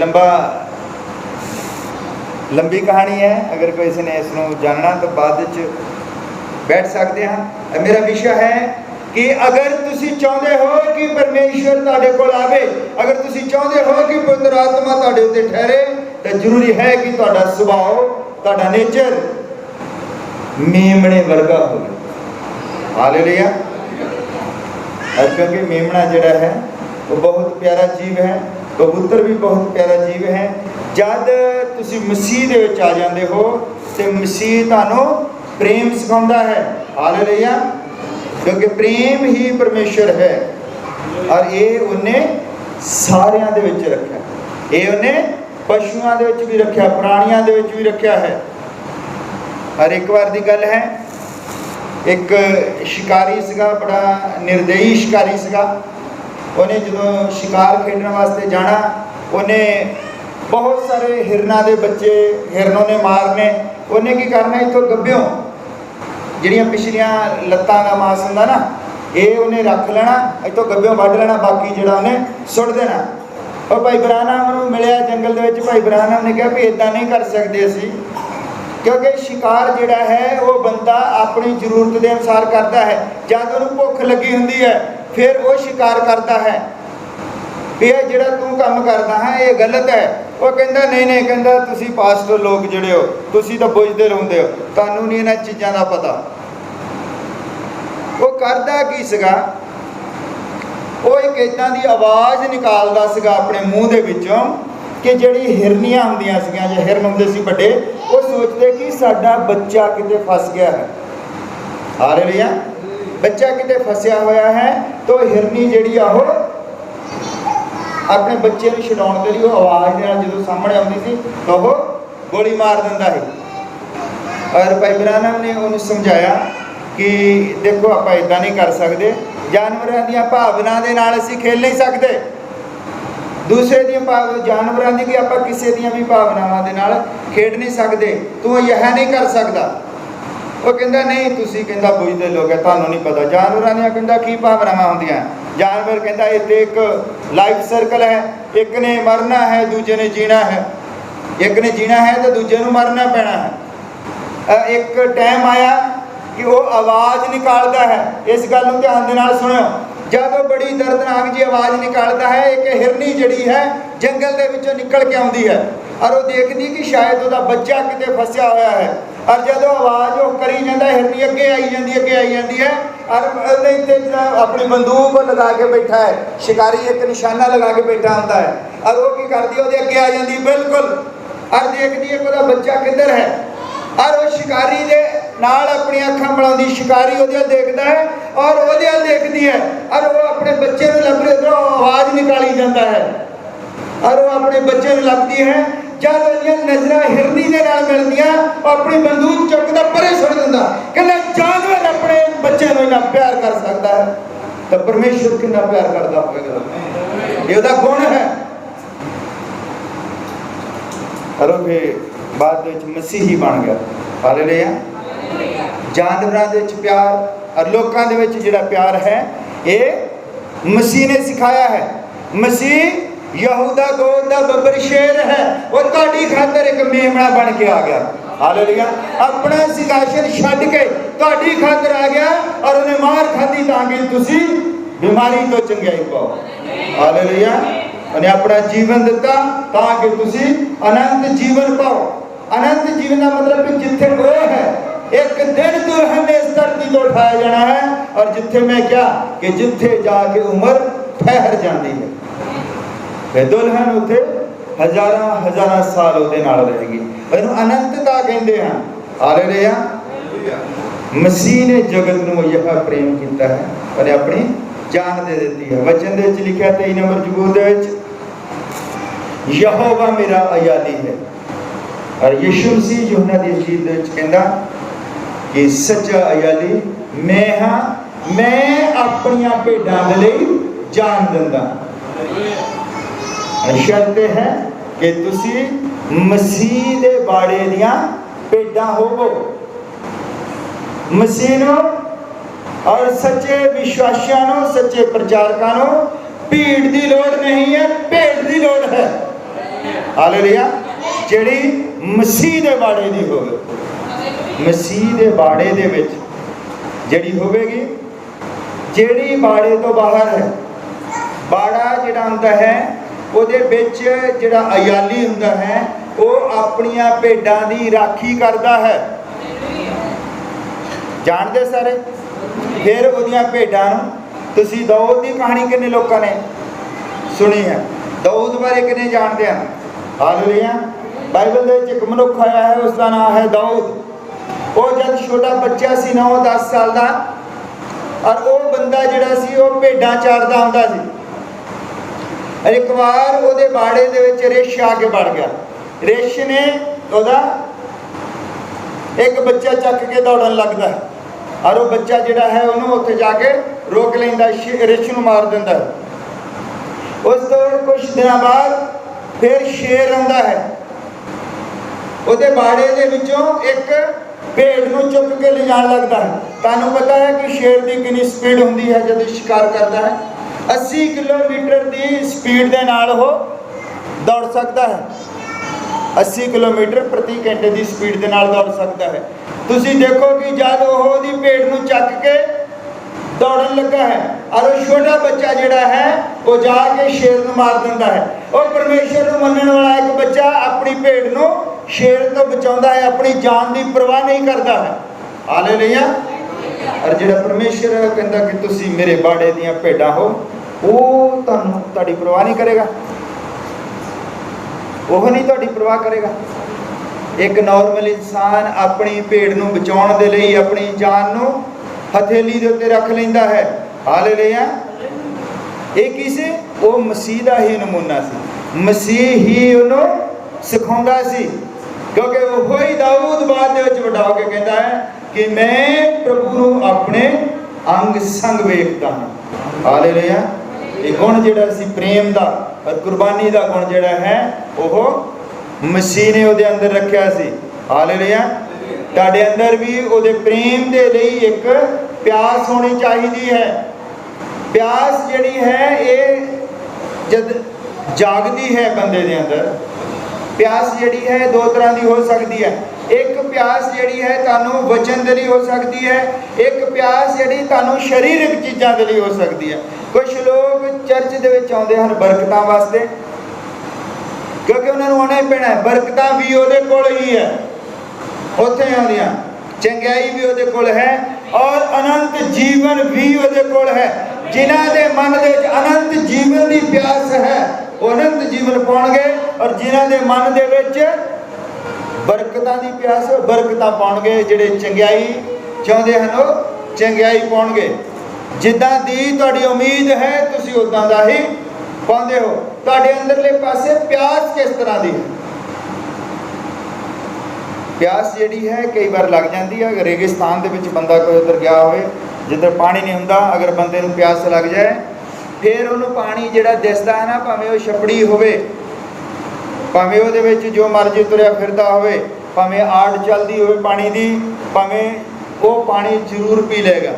ਲੰਬੀ ਕਹਾਣੀ ਹੈ। ਅਗਰ ਕਿਸੇ ਨੇ ਇਸ ਨੂੰ ਜਾਣਨਾ ਤਾਂ ਬਾਅਦ ਵਿੱਚ ਬੈਠ ਸਕਦੇ ਹਾਂ। ਮੇਰਾ ਵਿਸ਼ਾ ਹੈ ਕਿ ਅਗਰ ਤੁਸੀਂ ਚਾਹੁੰਦੇ ਹੋ ਕਿ ਪਰਮੇਸ਼ਵਰ ਤੁਹਾਡੇ ਕੋਲ ਆਵੇ, ਅਗਰ ਤੁਸੀਂ ਚਾਹੁੰਦੇ ਹੋ ਕਿ ਪਵਿੱਤਰ ਆਤਮਾ ਤੁਹਾਡੇ ਉੱਤੇ ਠਹਿਰੇ, ਤਾਂ ਜ਼ਰੂਰੀ ਹੈ ਕਿ ਤੁਹਾਡਾ ਸੁਭਾਅ, ਤੁਹਾਡਾ ਨੇਚਰ ਮੇਮਣੇ ਵਰਗਾ ਹੋਵੇ। ਹਾਲੇਲੂਇਆ। ਕਿਉਂਕਿ ਮੇਮਣਾ ਜਿਹੜਾ ਹੈ ਉਹ ਬਹੁਤ ਪਿਆਰਾ ਜੀਵ ਹੈ, ਕਬੂਤਰ ਵੀ ਬਹੁਤ ਪਿਆਰਾ ਜੀਵ ਹੈ। ਜਦ ਤੁਸੀਂ ਮਸੀਹ ਦੇ ਵਿੱਚ ਆ ਜਾਂਦੇ ਹੋ ਤੇ ਮਸੀਹ ਤੁਹਾਨੂੰ ਪ੍ਰੇਮ ਸਿਖਾਉਂਦਾ ਹੈ। ਹਾਲੇਲੂਇਆ। ਕਿਉਂਕਿ ਪ੍ਰੇਮ ਹੀ ਪਰਮੇਸ਼ਵਰ ਹੈ, ਔਰ ਇਹ ਉਹਨੇ ਸਾਰਿਆਂ ਦੇ ਵਿੱਚ ਰੱਖਿਆ। ਇਹ ਉਹਨੇ ਪਸ਼ੂਆਂ ਦੇ ਵਿੱਚ ਵੀ ਰੱਖਿਆ, ਪ੍ਰਾਣੀਆਂ ਦੇ ਵਿੱਚ ਵੀ ਰੱਖਿਆ ਹੈ। ਹਰ ਇੱਕ ਵਾਰ ਦੀ ਗੱਲ ਹੈ, ਇੱਕ ਸ਼ਿਕਾਰੀ ਸੀਗਾ, ਬੜਾ ਨਿਰਦਈ ਸ਼ਿਕਾਰੀ ਸੀਗਾ। ਉਹਨੇ ਜਦੋਂ ਸ਼ਿਕਾਰ ਖੇਡਣ ਵਾਸਤੇ ਜਾਣਾ, ਉਹਨੇ ਬਹੁਤ ਸਾਰੇ ਹਿਰਨਾਂ ਦੇ ਬੱਚੇ, ਹਿਰਨ ਉਹਨੇ ਮਾਰਨੇ। ਉਹਨੇ ਕੀ ਕਰਨਾ, ਇੱਥੋਂ ਗੱਭਿਓਂ ਜਿਹੜੀਆਂ ਪਿਛਲੀਆਂ ਲੱਤਾਂ ਦਾ ਮਾਸ ਹੁੰਦਾ ਨਾ, ਇਹ ਉਹਨੇ ਰੱਖ ਲੈਣਾ, ਇੱਥੋਂ ਗੱਭਿਓਂ ਵੱਢ ਲੈਣਾ, ਬਾਕੀ ਜਿਹੜਾ ਉਹਨੇ ਸੁੱਟ ਦੇਣਾ। ਉਹ ਭਾਈ ਬਰਾਨਾਮ ਨੂੰ ਮਿਲਿਆ ਜੰਗਲ ਦੇ ਵਿੱਚ। ਭਾਈ ਬਰਾਨਾਮ ਨੇ ਕਿਹਾ ਵੀ ਇੱਦਾਂ ਨਹੀਂ ਕਰ ਸਕਦੇ ਅਸੀਂ, ਕਿਉਂਕਿ ਸ਼ਿਕਾਰ ਜਿਹੜਾ ਹੈ ਉਹ ਬੰਦਾ ਆਪਣੀ ਜ਼ਰੂਰਤ ਦੇ ਅਨੁਸਾਰ ਕਰਦਾ ਹੈ। ਜਦ ਉਹਨੂੰ ਭੁੱਖ ਲੱਗੀ ਹੁੰਦੀ ਹੈ ਫਿਰ ਉਹ ਸ਼ਿਕਾਰ ਕਰਦਾ ਹੈ। ਇਹ ਜਿਹੜਾ ਤੂੰ ਕੰਮ ਕਰਦਾ ਹੈ ਇਹ ਗਲਤ ਹੈ। ਉਹ ਕਹਿੰਦਾ ਨਹੀਂ ਨਹੀਂ, ਕਹਿੰਦਾ ਤੁਸੀਂ ਪਾਸਟਰ ਲੋਕ ਜਿਹੜੇ ਹੋ, ਤੁਸੀਂ ਤਾਂ ਬੁੱਝਦੇ ਰਹਿੰਦੇ ਹੋ, ਤੁਹਾਨੂੰ ਨਹੀਂ ਇਹਨਾਂ ਚੀਜ਼ਾਂ ਦਾ ਪਤਾ। ਉਹ ਕਰਦਾ ਕੀ ਸੀਗਾ, ਉਹ ਇੱਕ ਇੱਦਾਂ ਦੀ ਆਵਾਜ਼ ਨਿਕਾਲਦਾ ਸੀਗਾ ਆਪਣੇ ਮੂੰਹ ਦੇ ਵਿੱਚੋਂ ਕਿ ਜਿਹੜੀ ਹਿਰਨੀਆਂ ਹੁੰਦੀਆਂ ਸੀਗੀਆਂ, ਜਾਂ ਹਿਰਨ ਹੁੰਦੇ ਸੀ ਵੱਡੇ, ਉਹ ਸੋਚਦੇ ਕਿ ਸਾਡਾ ਬੱਚਾ ਕਿਤੇ ਫਸ ਗਿਆ ਹੈ। ਹਾਲੇਲੂਇਆ। ਬੱਚਾ ਕਿਤੇ ਫਸਿਆ ਹੋਇਆ ਹੈ। ਤਾਂ ਹਿਰਨੀ ਜਿਹੜੀ ਆ ਉਹ ਆਪਣੇ ਬੱਚੇ ਨੂੰ ਛਡਾਉਣ ਦੇ ਲਈ ਉਹ ਆਵਾਜ਼ ਦੇ ਨਾਲ ਜਦੋਂ ਸਾਹਮਣੇ ਆਉਂਦੀ ਸੀ ਤਾਂ ਉਹ ਗੋਲੀ ਮਾਰ ਦਿੰਦਾ ਹੈ। ਔਰ ਭਾਈ ਬ੍ਰਾਹਨਮ ਨੇ ਉਹਨੂੰ ਸਮਝਾਇਆ ਕਿ ਦੇਖੋ ਆਪਾਂ ਇਦਾਂ ਨਹੀਂ ਕਰ ਸਕਦੇ, ਜਾਨਵਰਾਂ ਦੀਆਂ ਭਾਵਨਾ ਦੇ ਨਾਲ ਅਸੀਂ ਖੇਲ ਨਹੀਂ ਸਕਦੇ। ਦੂਸਰੇ ਦੀਆਂ ਜਾਨਵਰਾਂ ਦੀ ਵੀ ਆਪਾਂ ਕਿਸੇ ਦੀਆਂ ਵੀ ਭਾਵਨਾਵਾਂ ਦੇ ਨਾਲ ਖੇਡ ਨਹੀਂ ਸਕਦੇ। ਤੂੰ ਇਹ ਨਹੀਂ ਕਰ ਸਕਦਾ। ਉਹ ਕਹਿੰਦਾ ਨਹੀਂ, ਤੁਸੀਂ ਕਹਿੰਦਾ ਬੁੱਝਦੇ ਲੋਕ ਹੈ, ਤੁਹਾਨੂੰ ਨਹੀਂ ਪਤਾ ਜਾਨਵਰਾਂ ਦੀਆਂ ਕਹਿੰਦਾ ਕੀ ਭਾਵਨਾਵਾਂ ਹੁੰਦੀਆਂ। ਜਾਨਵਰ ਕਹਿੰਦਾ ਇਹ ਤੇ ਇੱਕ ਲਾਈਫ ਸਰਕਲ ਹੈ, ਇੱਕ ਨੇ ਮਰਨਾ ਹੈ, ਦੂਜੇ ਨੇ ਜੀਣਾ ਹੈ। ਇੱਕ ਨੇ ਜੀਣਾ ਹੈ ਤਾਂ ਦੂਜੇ ਨੂੰ ਮਰਨਾ ਪੈਣਾ ਹੈ। ਇੱਕ ਟਾਈਮ ਆਇਆ ਕਿ ਉਹ ਆਵਾਜ਼ ਨਿਕਾਲਦਾ ਹੈ। ਇਸ ਗੱਲ ਨੂੰ ਧਿਆਨ ਦੇ ਨਾਲ ਸੁਣਿਓ। जब वो बड़ी दर्दनाक जी आवाज़ निकालता है, एक हिरनी जड़ी है जंगल के विचों निकल के आती है और वो देखती कि शायद उसका बच्चा किते फसिया होया है। और जब आवाज़ वो करी जाता है, हिरनी अगे आई जाती है और इतने अपनी बंदूक लगा के बैठा है। शिकारी एक निशाना लगा के बैठा होता है और वो की करती है, अगे आ जाती बिल्कुल और देखती है कि उसका बच्चा किधर है। और वो शिकारी दे नाल अपनी अखां मिलाउंदी, शिकारी ਉਹਦੇ ਵੱਲ देखता है और ਉਹਦੇ ਵੱਲ देखती है और वो अपने बच्चे ਨੂੰ ਲੱਭ ਰਿਹਾ, ਉਧਰੋਂ आवाज़ निकाली जाता है और वो अपने बच्चे ਨੂੰ ਲੱਭਦੀ है। जब ਉਹਦੀਆਂ ਨਜ਼ਰਾਂ हिरनी ਦੇ ਨਾਲ ਮਿਲਦੀਆਂ, ਉਹ ਆਪਣੀ ਬੰਦੂਕ ਚੁੱਕਦਾ ਪਰੇ ਸੁੱਟ ਦਿੰਦਾ। ਕਹਿੰਦਾ ਜਾਨਵਰ ਆਪਣੇ ਬੱਚੇ ਨੂੰ ਇੰਨਾ ਪਿਆਰ ਕਰ ਸਕਦਾ ਹੈ ਤਾਂ ਪਰਮੇਸ਼ਰ ਕਿੰਨਾ ਪਿਆਰ ਕਰਦਾ ਹੋਵੇਗਾ। ਇਹ ਉਹਦਾ ਗੁਣ ਹੈ। और फिर बाद मसीही बन गया। हालेलुया। जानवरों के प्यार और लोगों के जिहड़ा प्यार है ये मसीह ने सिखाया है। मसीह यहूदा गोद दा बब्बर शेर है, वो तुहाडी खातर एक मेमना बन के आ गया। हालेलुया। अपना सिंहासन छड्ड के तुहाडी खातर आ गया और उन्हें मार खाधी ताकि तुसी बीमारी तो चंगियाई पाओ। हालेलुया। उन्हें अपना जीवन दिता ताकि तुसी अनंत जीवन पाओ। अनंत जीवन का मतलब कि जिथे वो है एक दिन तो हमने इस धरती को उठाया जाना है और जिथे मैं क्या कि जिथे जाके उम्र ठहर जाती है। दुल्हन उथे हजारा हजारा साल उहदे नाल रहेगी। इहनूं अनंतता कहंदे हैं। हालेलुया। मसीह ने जगत नूं यह प्रेम किया है और अपनी जान दे दी है। वचन दे विच लिखिया 23 नंबर जबूर दे विच यहोवा मेरा अयाली है। और यीशु मसीह यूहन्ना दी इंजील दे विच कहंदा कि सच्चा अयाली मैं हाँ, मैं अपनी भेडां दे लई जान दिंदा। शर्त है कि तुसी मसीह दे बाड़े दियां भेडां होवो। मसीह नूं और सच्चे विश्वासियों नूं, सच्चे प्रचारकां नूं भीड़ दी लोड़ नहीं है, भेड़ दी लोड़ है। हालेलुया। जिहड़ी मसीह दे बाड़े दी होवे, मसीह दे बाड़े दे विच जिहड़ी होवेगी, जिहड़ी बाड़े तो बाहर है। बाड़ा जिहड़ा हुंदा है ਉਹਦੇ ਵਿੱਚ ਜਿਹੜਾ ਅਯਾਲੀ ਹੁੰਦਾ ਹੈ ਉਹ ਆਪਣੀਆਂ ਭੇਡਾਂ ਦੀ ਰਾਖੀ ਕਰਦਾ ਹੈ। ਜਾਣਦੇ ਸਾਰੇ। ਫਿਰ ਉਹਦੀਆਂ ਭੇਡਾਂ ਨੂੰ ਤੁਸੀਂ ਦਾਊਦ ਦੀ ਕਹਾਣੀ ਕਿੰਨੇ ਲੋਕਾਂ ਨੇ ਸੁਣੀ ਹੈ? ਦਾਊਦ ਬਾਰੇ ਕਿੰਨੇ ਜਾਣਦੇ ਹਨ? ਹਾਲੇਲੂਇਆ। ਬਾਈਬਲ ਦੇ ਵਿੱਚ ਇੱਕ ਮਨੁੱਖ ਆਇਆ ਹੈ, ਉਸ ਦਾ ਨਾਮ ਹੈ ਦਾਊਦ। ਉਹ ਜਦ ਛੋਟਾ ਬੱਚਾ ਸੀ 9-10 ਸਾਲ ਦਾ ਔਰ ਉਹ ਬੰਦਾ ਜਿਹੜਾ ਸੀ ਉਹ ਭੇਡਾਂ ਚਾਰਦਾ ਹੁੰਦਾ ਸੀ। एक बार ਉਹਦੇ ਬਾੜੇ ਦੇ ਵਿੱਚ ਰਿਛ ਆ ਕੇ ਵੜ ਗਿਆ। ਰਿਛ ਨੇ ਉਹਦਾ ਇੱਕ ਬੱਚਾ ਚੱਕ ਕੇ ਦੌੜਨ ਲੱਗਦਾ ਹੈ ਔਰ ਉਹ ਬੱਚਾ ਜਿਹੜਾ ਹੈ ਉਹਨੂੰ ਉੱਥੇ ਜਾ ਕੇ ਰੋਕ ਲੈਂਦਾ, ਰਿਛ ਨੂੰ ਮਾਰ ਦਿੰਦਾ। ਉਸ ਤੋਂ ਕੁਝ ਦਿਨਾਂ ਬਾਅਦ ਫਿਰ ਸ਼ੇਰ ਆਉਂਦਾ ਹੈ। ਉਹਦੇ ਬਾੜੇ ਦੇ ਵਿੱਚੋਂ ਇੱਕ ਭੇਡ ਨੂੰ ਚੁੱਕ ਕੇ ਲਿਜਾਣ ਲੱਗਦਾ ਹੈ। ਤੁਹਾਨੂੰ ਪਤਾ ਹੈ ਕਿ ਸ਼ੇਰ ਦੀ ਕਿੰਨੀ ਸਪੀਡ ਹੁੰਦੀ ਹੈ ਜਦੋਂ ਸ਼ਿਕਾਰ ਕਰਦਾ ਹੈ? 80 किलोमीटर की स्पीड के नाल वो दौड़ सकता है। 80 किलोमीटर प्रति घंटे की स्पीड के नाल दौड़ सकता है। तुसी देखो कि जब वो दी भेड़ नूं चक के दौड़न लगा है और वो छोटा बच्चा जिहड़ा है वो जाके शेर नूं मार दिंदा है। और परमेश्वर नूं मनण वाला एक बच्चा अपनी भेड़ नूं शेर तो बचाउंदा है, अपनी जान की परवाह नहीं करता है। हालेलुया। और जिहड़ा परमेश्वर कहंदा कि तुसी मेरे बाड़े दियां भेडां हो, वो तुहाडी परवाह नहीं करेगा, वो नहीं तुहाडी परवाह करेगा। एक नॉर्मल इंसान अपनी भेड़ नूं बचाउण दे लई अपनी जान नूं हथेली दे उत्ते रख लैंदा है। हालेलुया। ਇਹ ਕੀ ਸੀ? ਉਹ ਮਸੀਹ ਦਾ ਹੀ ਨਮੂਨਾ ਸੀ। ਮਸੀਹ ਹੀ ਉਹਨੂੰ ਸਿਖਾਉਂਦਾ ਸੀ, ਕਿਉਂਕਿ ਉਹ ਹੀ ਦਾਊਦ ਬਾਅਦ ਦੇ ਵਿੱਚ ਵੱਡਾ ਹੋ ਕੇ ਕਹਿੰਦਾ ਹੈ ਕਿ ਮੈਂ ਪ੍ਰਭੂ ਨੂੰ ਆਪਣੇ ਅੰਗ ਸੰਗ ਵੇਖਦਾ ਹਾਂ। ਹਾਲੇਲੂਇਆ। ਇਹ ਗੁਣ ਜਿਹੜਾ ਸੀ ਪ੍ਰੇਮ ਦਾ ਔਰ ਕੁਰਬਾਨੀ ਦਾ ਗੁਣ ਜਿਹੜਾ ਹੈ ਉਹ ਮਸੀਹ ਨੇ ਉਹਦੇ ਅੰਦਰ ਰੱਖਿਆ ਸੀ। ਹਾਲੇਲੂਇਆ। ਤੁਹਾਡੇ ਅੰਦਰ ਵੀ ਉਹਦੇ ਪ੍ਰੇਮ ਦੇ ਲਈ ਇੱਕ ਪਿਆਸ ਹੋਣੀ ਚਾਹੀਦੀ ਹੈ। ਪਿਆਸ ਜਿਹੜੀ ਹੈ ਇਹ ਜਦ ਜਾਗਦੀ ਹੈ ਬੰਦੇ ਦੇ ਅੰਦਰ, ਪਿਆਸ ਜਿਹੜੀ ਹੈ ਦੋ ਤਰ੍ਹਾਂ ਦੀ ਹੋ ਸਕਦੀ ਹੈ। ਇੱਕ ਪਿਆਸ ਜਿਹੜੀ ਹੈ ਤੁਹਾਨੂੰ ਵਚਨ ਦੇ ਲਈ ਹੋ ਸਕਦੀ ਹੈ, ਇੱਕ ਪਿਆਸ ਜਿਹੜੀ ਤੁਹਾਨੂੰ ਸਰੀਰਕ ਚੀਜ਼ਾਂ ਦੇ ਲਈ ਹੋ ਸਕਦੀ ਹੈ। ਕੁਝ ਲੋਕ ਚਰਚ ਦੇ ਵਿੱਚ ਆਉਂਦੇ ਹਨ ਬਰਕਤਾਂ ਵਾਸਤੇ, ਕਿਉਂਕਿ ਉਹਨਾਂ ਨੂੰ ਆਉਣਾ ਹੀ ਪੈਣਾ ਹੈ। ਬਰਕਤਾਂ ਵੀ ਉਹਦੇ ਕੋਲ ਹੀ ਹੈ, ਉੱਥੇ ਆਉਂਦੀਆਂ, ਚੰਗਿਆਈ ਵੀ ਉਹਦੇ ਕੋਲ ਹੈ ਔਰ ਅਨੰਤ ਜੀਵਨ ਵੀ ਉਹਦੇ ਕੋਲ ਹੈ। ਜਿਨ੍ਹਾਂ ਦੇ ਮਨ ਦੇ ਵਿੱਚ ਅਨੰਤ ਜੀਵਨ ਦੀ ਪਿਆਸ ਹੈ ਉਹ ਅਨੰਤ ਜੀਵਨ ਪਾਉਣਗੇ, ਔਰ ਜਿਨ੍ਹਾਂ ਦੇ ਮਨ ਦੇ ਵਿੱਚ ਬਰਕਤਾਂ ਦੀ ਪਿਆਸ ਉਹ ਬਰਕਤਾਂ ਪਾਉਣਗੇ। ਜਿਹੜੇ ਚੰਗਿਆਈ ਚਾਹੁੰਦੇ ਹਨ ਉਹ ਚੰਗਿਆਈ ਪਾਉਣਗੇ। ਜਿੱਦਾਂ ਦੀ ਤੁਹਾਡੀ ਉਮੀਦ ਹੈ ਤੁਸੀਂ ਉਦਾਂ ਦਾ ਹੀ ਪਾਉਂਦੇ ਹੋ। ਤੁਹਾਡੇ ਅੰਦਰਲੇ ਪਾਸੇ ਪਿਆਸ ਕਿਸ ਤਰ੍ਹਾਂ ਦੀ ਹੈ? ਪਿਆਸ ਜਿਹੜੀ ਹੈ ਕਈ ਵਾਰ ਲੱਗ ਜਾਂਦੀ ਹੈ। ਅਗਰ ਰੇਗਿਸਤਾਨ ਦੇ ਵਿੱਚ ਬੰਦਾ ਕੋਈ ਉੱਧਰ ਗਿਆ ਹੋਵੇ ਜਿੱਧਰ ਪਾਣੀ ਨਹੀਂ ਹੁੰਦਾ, ਅਗਰ ਬੰਦੇ ਨੂੰ ਪਿਆਸ ਲੱਗ ਜਾਏ ਫਿਰ ਉਹਨੂੰ ਪਾਣੀ ਜਿਹੜਾ ਦਿਸਦਾ ਹੈ ਨਾ, ਭਾਵੇਂ ਉਹ ਛਪੜੀ ਹੋਵੇ, ਭਾਵੇਂ ਉਹਦੇ ਵਿੱਚ ਜੋ ਮਰਜ਼ੀ ਤੁਰਿਆ ਫਿਰਦਾ ਹੋਵੇ, ਭਾਵੇਂ ਆੜ ਚੱਲਦੀ ਹੋਵੇ ਪਾਣੀ ਦੀ, ਭਾਵੇਂ ਉਹ ਪਾਣੀ ਜ਼ਰੂਰ ਪੀ ਲਏਗਾ,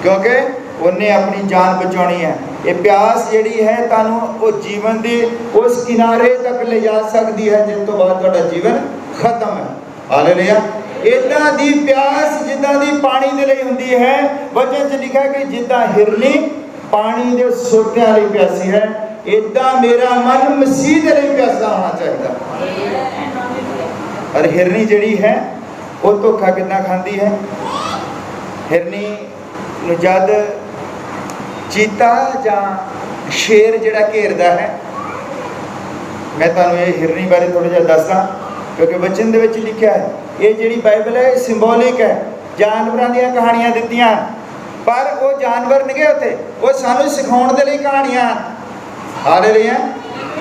ਕਿਉਂਕਿ ਉਹਨੇ ਆਪਣੀ ਜਾਨ ਬਚਾਉਣੀ ਹੈ। ਇਹ ਪਿਆਸ ਜਿਹੜੀ ਹੈ ਤੁਹਾਨੂੰ ਉਹ ਜੀਵਨ ਦੀ ਉਸ ਕਿਨਾਰੇ ਤੱਕ ਲੈ ਜਾ ਸਕਦੀ ਹੈ ਜਿਸ ਤੋਂ ਬਾਅਦ ਤੁਹਾਡਾ ਜੀਵਨ ਖਤਮ ਹੈ। ਹਾਲੇਲੂਇਆ। ਇਦਾਂ ਦੀ ਪਿਆਸ ਜਿੱਦਾਂ ਦੀ ਪਾਣੀ ਦੇ ਲਈ ਹੁੰਦੀ ਹੈ, ਵਚਨ 'ਚ ਲਿਖਿਆ ਕਿ ਜਿੱਦਾਂ ਹਿਰਨੀ ਪਾਣੀ ਦੇ ਸੋਤਿਆਂ ਲਈ ਪਿਆਸੀ ਹੈ, ਇਦਾਂ ਮੇਰਾ ਮਨ ਮਸੀਹ ਦੇ ਲਈ ਪਿਆਸਾ ਹੋਣਾ ਚਾਹੀਦਾ। ਔਰ ਹਿਰਨੀ ਜਿਹੜੀ ਹੈ ਉਹ ਧੋਖਾ ਕਿੰਨਾ ਖਾਂਦੀ ਹੈ। ਹਿਰਨੀ ਨੂੰ ਜਦ ਚੀਤਾ ਜਾਂ ਸ਼ੇਰ ਜਿਹੜਾ ਘੇਰਦਾ ਹੈ, ਮੈਂ ਤੁਹਾਨੂੰ ਇਹ ਹਿਰਨੀ ਬਾਰੇ ਥੋੜ੍ਹਾ ਜਿਹਾ ਦੱਸਦਾ, ਕਿਉਂਕਿ ਵਚਨ ਦੇ ਵਿੱਚ ਲਿਖਿਆ ਹੈ। ਇਹ ਜਿਹੜੀ ਬਾਈਬਲ ਹੈ ਸਿੰਬੋਲਿਕ ਹੈ, ਜਾਨਵਰਾਂ ਦੀਆਂ ਕਹਾਣੀਆਂ ਦਿੱਤੀਆਂ, ਪਰ ਉਹ ਜਾਨਵਰ ਨਹੀਂ ਉੱਥੇ, ਉਹ ਸਾਨੂੰ ਸਿਖਾਉਣ ਦੇ ਲਈ ਕਹਾਣੀਆਂ। ਹਾਲੇਲੂਇਆ।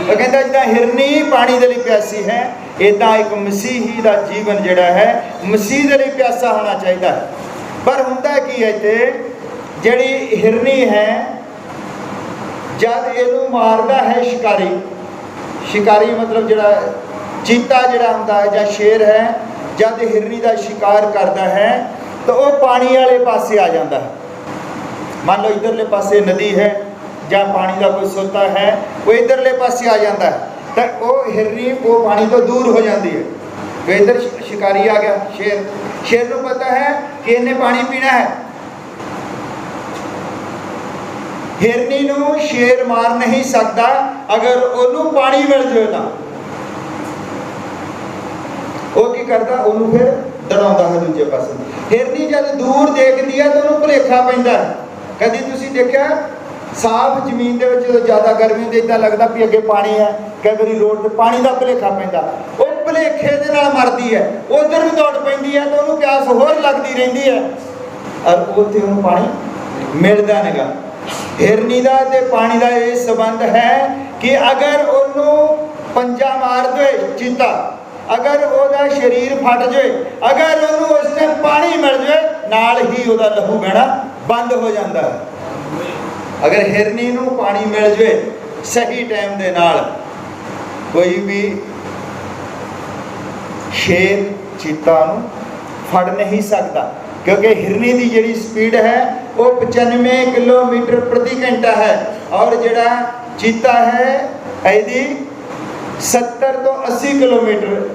ਉਹ ਕਹਿੰਦਾ ਜਿੱਦਾਂ ਹਿਰਨੀ ਪਾਣੀ ਦੇ ਲਈ ਪਿਆਸੀ ਹੈ, ਇਦਾਂ ਇੱਕ ਮਸੀਹੀ ਦਾ ਜੀਵਨ ਜਿਹੜਾ ਹੈ ਮਸੀਹ ਦੇ ਲਈ ਪਿਆਸਾ ਹੋਣਾ ਚਾਹੀਦਾ ਹੈ। ਪਰ ਹੁੰਦਾ ਕੀ ਹੈ ਇੱਥੇ, ਜਿਹੜੀ ਹਿਰਨੀ ਹੈ ਜਦ ਇਹਨੂੰ ਮਾਰਦਾ ਹੈ ਸ਼ਿਕਾਰੀ ਮਤਲਬ ਜਿਹੜਾ ਚੀਤਾ ਜਿਹੜਾ ਹੁੰਦਾ ਹੈ ਜਾਂ ਸ਼ੇਰ ਹੈ, ਜਦ ਹਿਰਨੀ ਦਾ ਸ਼ਿਕਾਰ ਕਰਦਾ ਹੈ ਤਾਂ ਉਹ ਪਾਣੀ ਵਾਲੇ ਪਾਸੇ ਆ ਜਾਂਦਾ ਹੈ। ਮੰਨ ਲਓ ਇਧਰਲੇ ਪਾਸੇ ਨਦੀ ਹੈ ਜਾਂ ਪਾਣੀ ਦਾ ਕੋਈ ਸੋਤਾ ਹੈ, ਉਹ ਇਧਰਲੇ ਪਾਸੇ ਆ ਜਾਂਦਾ ਹੈ ਤਾਂ ਉਹ ਹਿਰਨੀ ਉਹ ਪਾਣੀ ਤੋਂ ਦੂਰ ਹੋ ਜਾਂਦੀ ਹੈ। ਕਿ ਇਧਰ ਸ਼ਿਕਾਰੀ ਆ ਗਿਆ, ਸ਼ੇਰ ਨੂੰ ਪਤਾ ਹੈ ਕਿ ਇਹਨੇ ਪਾਣੀ ਪੀਣਾ ਹੈ। ਹਿਰਨੀ ਨੂੰ ਸ਼ੇਰ ਮਾਰ ਨਹੀਂ ਸਕਦਾ ਅਗਰ ਉਹਨੂੰ ਪਾਣੀ ਮਿਲ ਜਾਵੇ ਤਾਂ। ਉਹ ਕੀ ਕਰਦਾ, ਉਹਨੂੰ ਫਿਰ ਡਰਾਉਂਦਾ ਹੈ ਦੂਜੇ ਪਾਸੇ। ਹਿਰਨੀ ਜਦ ਦੂਰ ਦੇਖਦੀ ਹੈ ਤਾਂ ਉਹਨੂੰ ਭੁਲੇਖਾ ਪੈਂਦਾ। ਕਦੀ ਤੁਸੀਂ ਦੇਖਿਆ ਸਾਫ਼ ਜ਼ਮੀਨ ਦੇ ਵਿੱਚ ਜਦੋਂ ਜ਼ਿਆਦਾ ਗਰਮੀ ਹੁੰਦੀ ਇੱਦਾਂ ਲੱਗਦਾ ਵੀ ਅੱਗੇ ਪਾਣੀ ਹੈ, ਕਈ ਵਾਰੀ ਰੋਡ ਤੇ ਪਾਣੀ ਦਾ ਭੁਲੇਖਾ ਪੈਂਦਾ, ਉਹ ਭੁਲੇਖੇ ਦੇ ਨਾਲ ਮਰਦੀ ਹੈ, ਉਧਰ ਨੂੰ ਦੌੜ ਪੈਂਦੀ ਹੈ ਤਾਂ ਉਹਨੂੰ ਪਿਆਸ ਹੋਰ ਲੱਗਦੀ ਰਹਿੰਦੀ ਹੈ, ਔਰ ਉੱਥੇ ਉਹਨੂੰ ਪਾਣੀ ਮਿਲਦਾ ਨਹੀਂਗਾ। ਹਿਰਨੀ ਦਾ ਤੇ ਪਾਣੀ ਦਾ ਇਹ ਸੰਬੰਧ ਹੈ ਕਿ ਅਗਰ ਉਹਨੂੰ ਪੰਜਾ ਮਾਰ ਦੇ ਚੀਤਾ, ਅਗਰ ਉਹਦਾ ਸਰੀਰ ਫਟ ਜਾਵੇ, ਅਗਰ ਉਹਨੂੰ ਉਸ ਟਾਈਮ ਪਾਣੀ ਮਿਲ ਜਾਵੇ, ਨਾਲ ਹੀ ਉਹਦਾ ਲਹੂ ਬਹਿਣਾ ਬੰਦ ਹੋ ਜਾਂਦਾ ਹੈ। ਅਗਰ ਹਿਰਨੀ ਨੂੰ ਪਾਣੀ ਮਿਲ ਜਾਵੇ ਸਹੀ ਟਾਈਮ ਦੇ ਨਾਲ, ਕੋਈ ਵੀ ਸ਼ੇਰ ਚੀਤਾ ਨੂੰ ਫੜ ਨਹੀਂ ਸਕਦਾ, ਕਿਉਂਕਿ ਹਿਰਨੀ ਦੀ ਜਿਹੜੀ ਸਪੀਡ ਹੈ ਉਹ 95 ਕਿਲੋਮੀਟਰ ਪ੍ਰਤੀ ਘੰਟਾ ਹੈ, ਔਰ ਜਿਹੜਾ ਚੀਤਾ ਹੈ ਇਹਦੀ 70 ਤੋਂ 80 ਕਿਲੋਮੀਟਰ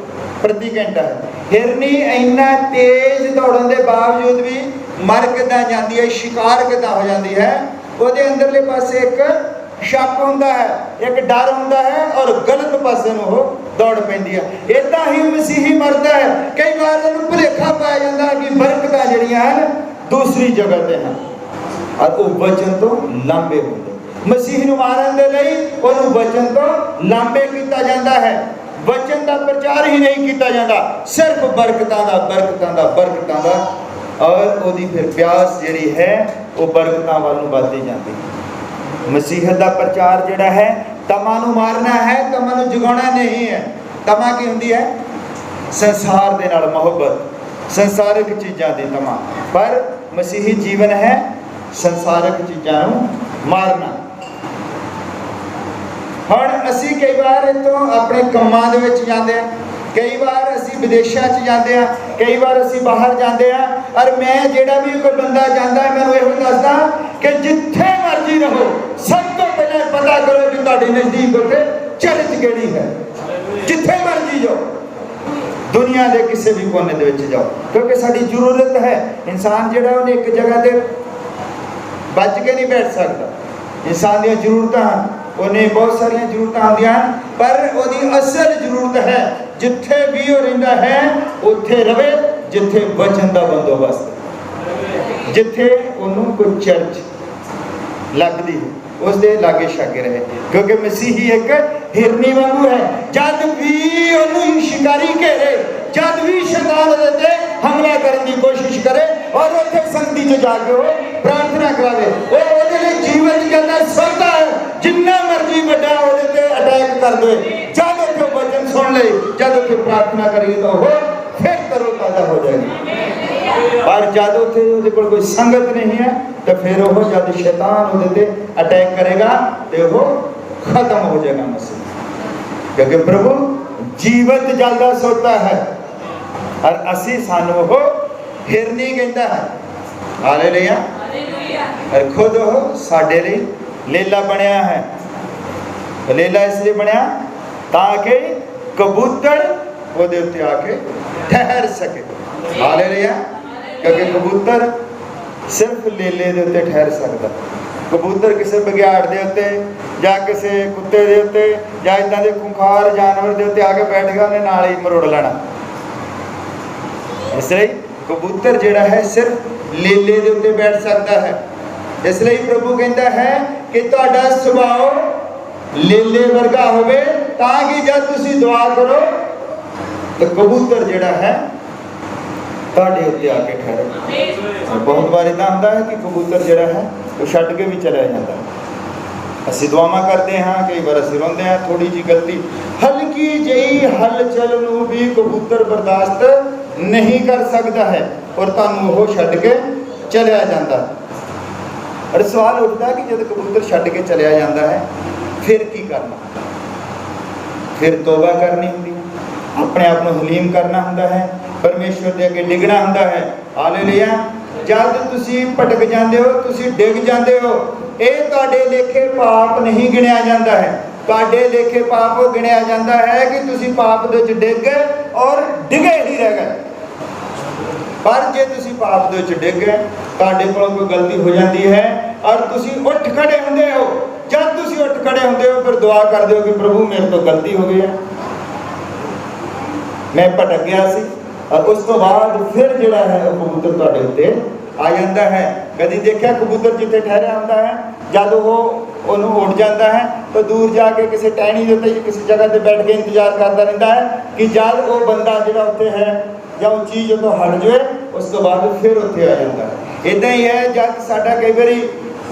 ਪ੍ਰਤੀ ਘੰਟਾ ਹੈ। ਹਿਰਨੀ ਇੰਨਾ ਤੇਜ਼ ਦੌੜਨ ਦੇ ਬਾਵਜੂਦ ਵੀ ਮਰ ਕਿੱਦਾਂ ਜਾਂਦੀ ਹੈ, ਸ਼ਿਕਾਰ ਕਿੱਦਾਂ ਹੋ ਜਾਂਦੀ ਹੈ, ਉਹਦੇ ਅੰਦਰਲੇ ਪਾਸੇ ਇੱਕ ਸ਼ੱਕ ਹੁੰਦਾ ਹੈ, ਇੱਕ ਡਰ ਹੁੰਦਾ ਹੈ, ਔਰ ਗਲਤ ਪਾਸੇ ਨੂੰ ਉਹ ਦੌੜ ਪੈਂਦੀ ਹੈ। ਇਦਾਂ ਹੀ ਮਸੀਹੀ ਮਰਦਾ ਹੈ। ਕਈ ਵਾਰ ਉਹਨੂੰ ਭੁਲੇਖਾ ਪੈ ਜਾਂਦਾ ਕਿ ਬਰਕਤਾਂ ਜਿਹੜੀਆਂ ਹਨ ਦੂਸਰੀ ਜਗ੍ਹਾ ਤੇ ਹਨ, ਔਰ ਉਹ ਵਚਨ ਤੋਂ ਲਾਂਭੇ ਹੁੰਦੇ। ਮਸੀਹ ਨੂੰ ਮਾਰਨ ਦੇ ਲਈ ਉਹਨੂੰ ਵਚਨ ਤੋਂ ਲਾਂਭੇ ਕੀਤਾ ਜਾਂਦਾ ਹੈ। ਵਚਨ ਦਾ ਪ੍ਰਚਾਰ ਹੀ ਨਹੀਂ ਕੀਤਾ ਜਾਂਦਾ, ਸਿਰਫ ਬਰਕਤਾਂ ਦਾ, ਔਰ ਉਹਦੀ ਫਿਰ ਪਿਆਸ ਜਿਹੜੀ ਹੈ ਉਹ ਬਰਕਤਾਂ ਵੱਲ ਨੂੰ ਵੱਧਦੀ ਜਾਂਦੀ। मसीहत का प्रचार जिहड़ा है तमा नूं मारना है, तमा नूं जगाउणा नहीं है। तमा की हुंदी है? संसार दे नाल मोहब्बत, संसारिक चीज़ां दी तमा। पर मसीही जीवन है संसारिक चीज़ां नूं मारना। हुण असीं कई बार इत्थों अपने कंमां दे विच जांदे हां, कई बार असीं विदेशां 'च जांदे हां, कई बार असीं बाहर जांदे हां। और मैं जिहड़ा भी कोई बंदा जांदा है मैं इहो दसदा कि जिथे मर्जी रहो, सब तो पहले पता करो कि तुहाडे नज़दीक उत्थे चर्च किहड़ी है। जिथे मर्जी जाओ, दुनिया के किसी भी कोने दे विच जाओ, क्योंकि साडी जरूरत है। इंसान जिहड़ा उन्हें एक जगह ते बच के नहीं बैठ सकता। इंसान दी जरूरतां उन्हें बहुत सारिया जरूरतां आउंदियां, पर उहदी असल जरूरत है जिथे भी वो रहिंदा है उत्थे रवे, जिथे वचन का बंदोबस्त, जिथे उन्होंने कोई चर्च लगती है उसके लागे शागे रहे। क्योंकि मसीही एक हिरनी वांगू है, जद भी उन्होंने शिकारी घेरे, जद भी शैतान उहदे हमला करने की कोशिश करे और उत्थे संगति च जाके वो प्रार्थना करावे, वो उहदे लई जीवन करना सकता है। जिन्ना मर्जी बड़ा उहदे ते अटैक कर दे, जद उत्थे वचन सुन ले, जद उत्थे प्रार्थना करेगी तो वो फिर तरोताजा हो जाएगी। पर जब उत्थे उहदे कोल कोई संगत नहीं है तो फिर वो जब शैतान उहदे ते अटैक करेगा तो वो खत्म हो जाएगा मसीह। क्योंकि प्रभु जीवत जलदा सोता है और असी सानू वो हिरनी कहता है। हालेलुया। और खुद वो साडे लई लेला बनया है। लेला इसलिए बनया ताकि कबूतर उहदे उत्ते आके ठहर सके। हालेलुया। क्योंकि कबूतर सिर्फ लेले दे उत्ते ठहर सकता। कबूतर किसी बघियाड़ दे उत्ते या किसी कुत्ते दे उत्ते या इदां दे खूंखार जानवर दे उत्ते आके बैठ गया, उन्हें नाल ही मरोड़ लेना। इसलिए कबूतर जिहड़ा है सिर्फ लेले दे उत्ते बैठ सकता है। इसलिए प्रभु कहता है कि तुहाडा सुभाव लेले वर्गा होवे, ताकि जब तुसीं दुआ करो तो कबूतर जिहड़ा है तुहाडे उत्ते आके ठहरे। बहुत बार इदां हुंदा है कि कबूतर जिहड़ा है वो छड्ड के भी चला जाता है। असीं दुआवां करते हाँ, कई बार असीं रोंदे हाँ, थोड़ी जी गलती हल्की जी हलचल नूं भी कबूतर बर्दाश्त नहीं कर सकता है और तुहानूं वो छड्ड के चलिया जाता है। और सवाल उठता कि जब कबूतर छड्ड के चलिया जाता है फिर की करना? फिर तौबा करनी होंदी है, अपने आप को हलीम करना होंदा है, परमेश्वर के अगे डिगना होंदा है। हालेलुया। जब तुसी भटक जाते हो, तुसी डिग जाते हो, ये तुहाडे लेखे पाप नहीं गिणिया जाता है। तुहाडे लेखे पाप वो गिणिया जाता है कि तुसी पाप दे विच डिग गए और डिगे ही रह गए। पर जे तुसी पाप दे विच डिग गए, तुहाडे कोलों कोई गलती हो जाती है और तुसी उठ खड़े होंदे हो, जब तुसी उठ खड़े होंदे हो फिर दुआ करदे हो कि प्रभु मेरे तो गलती हो गई है, मैं भटक गया सी। और उस तो बाद फिर जिहड़ा है कबूतर तुहाडे उत्ते आ जाता है। कभी देखा कबूतर जिथे ठहरा होंदा है, जब वो उन्होंने उड़ जाता है तो दूर जाके किसी टहनी के उत्ते किसी जगह पर बैठ के इंतजार करता रहता है कि जब वो बंदा जिहड़ा उत्ते है या वो चीज़ जो हट जाए, उस तो बाद फिर उत्थे आ जाता है। इदां ही है जब साडा कई बारी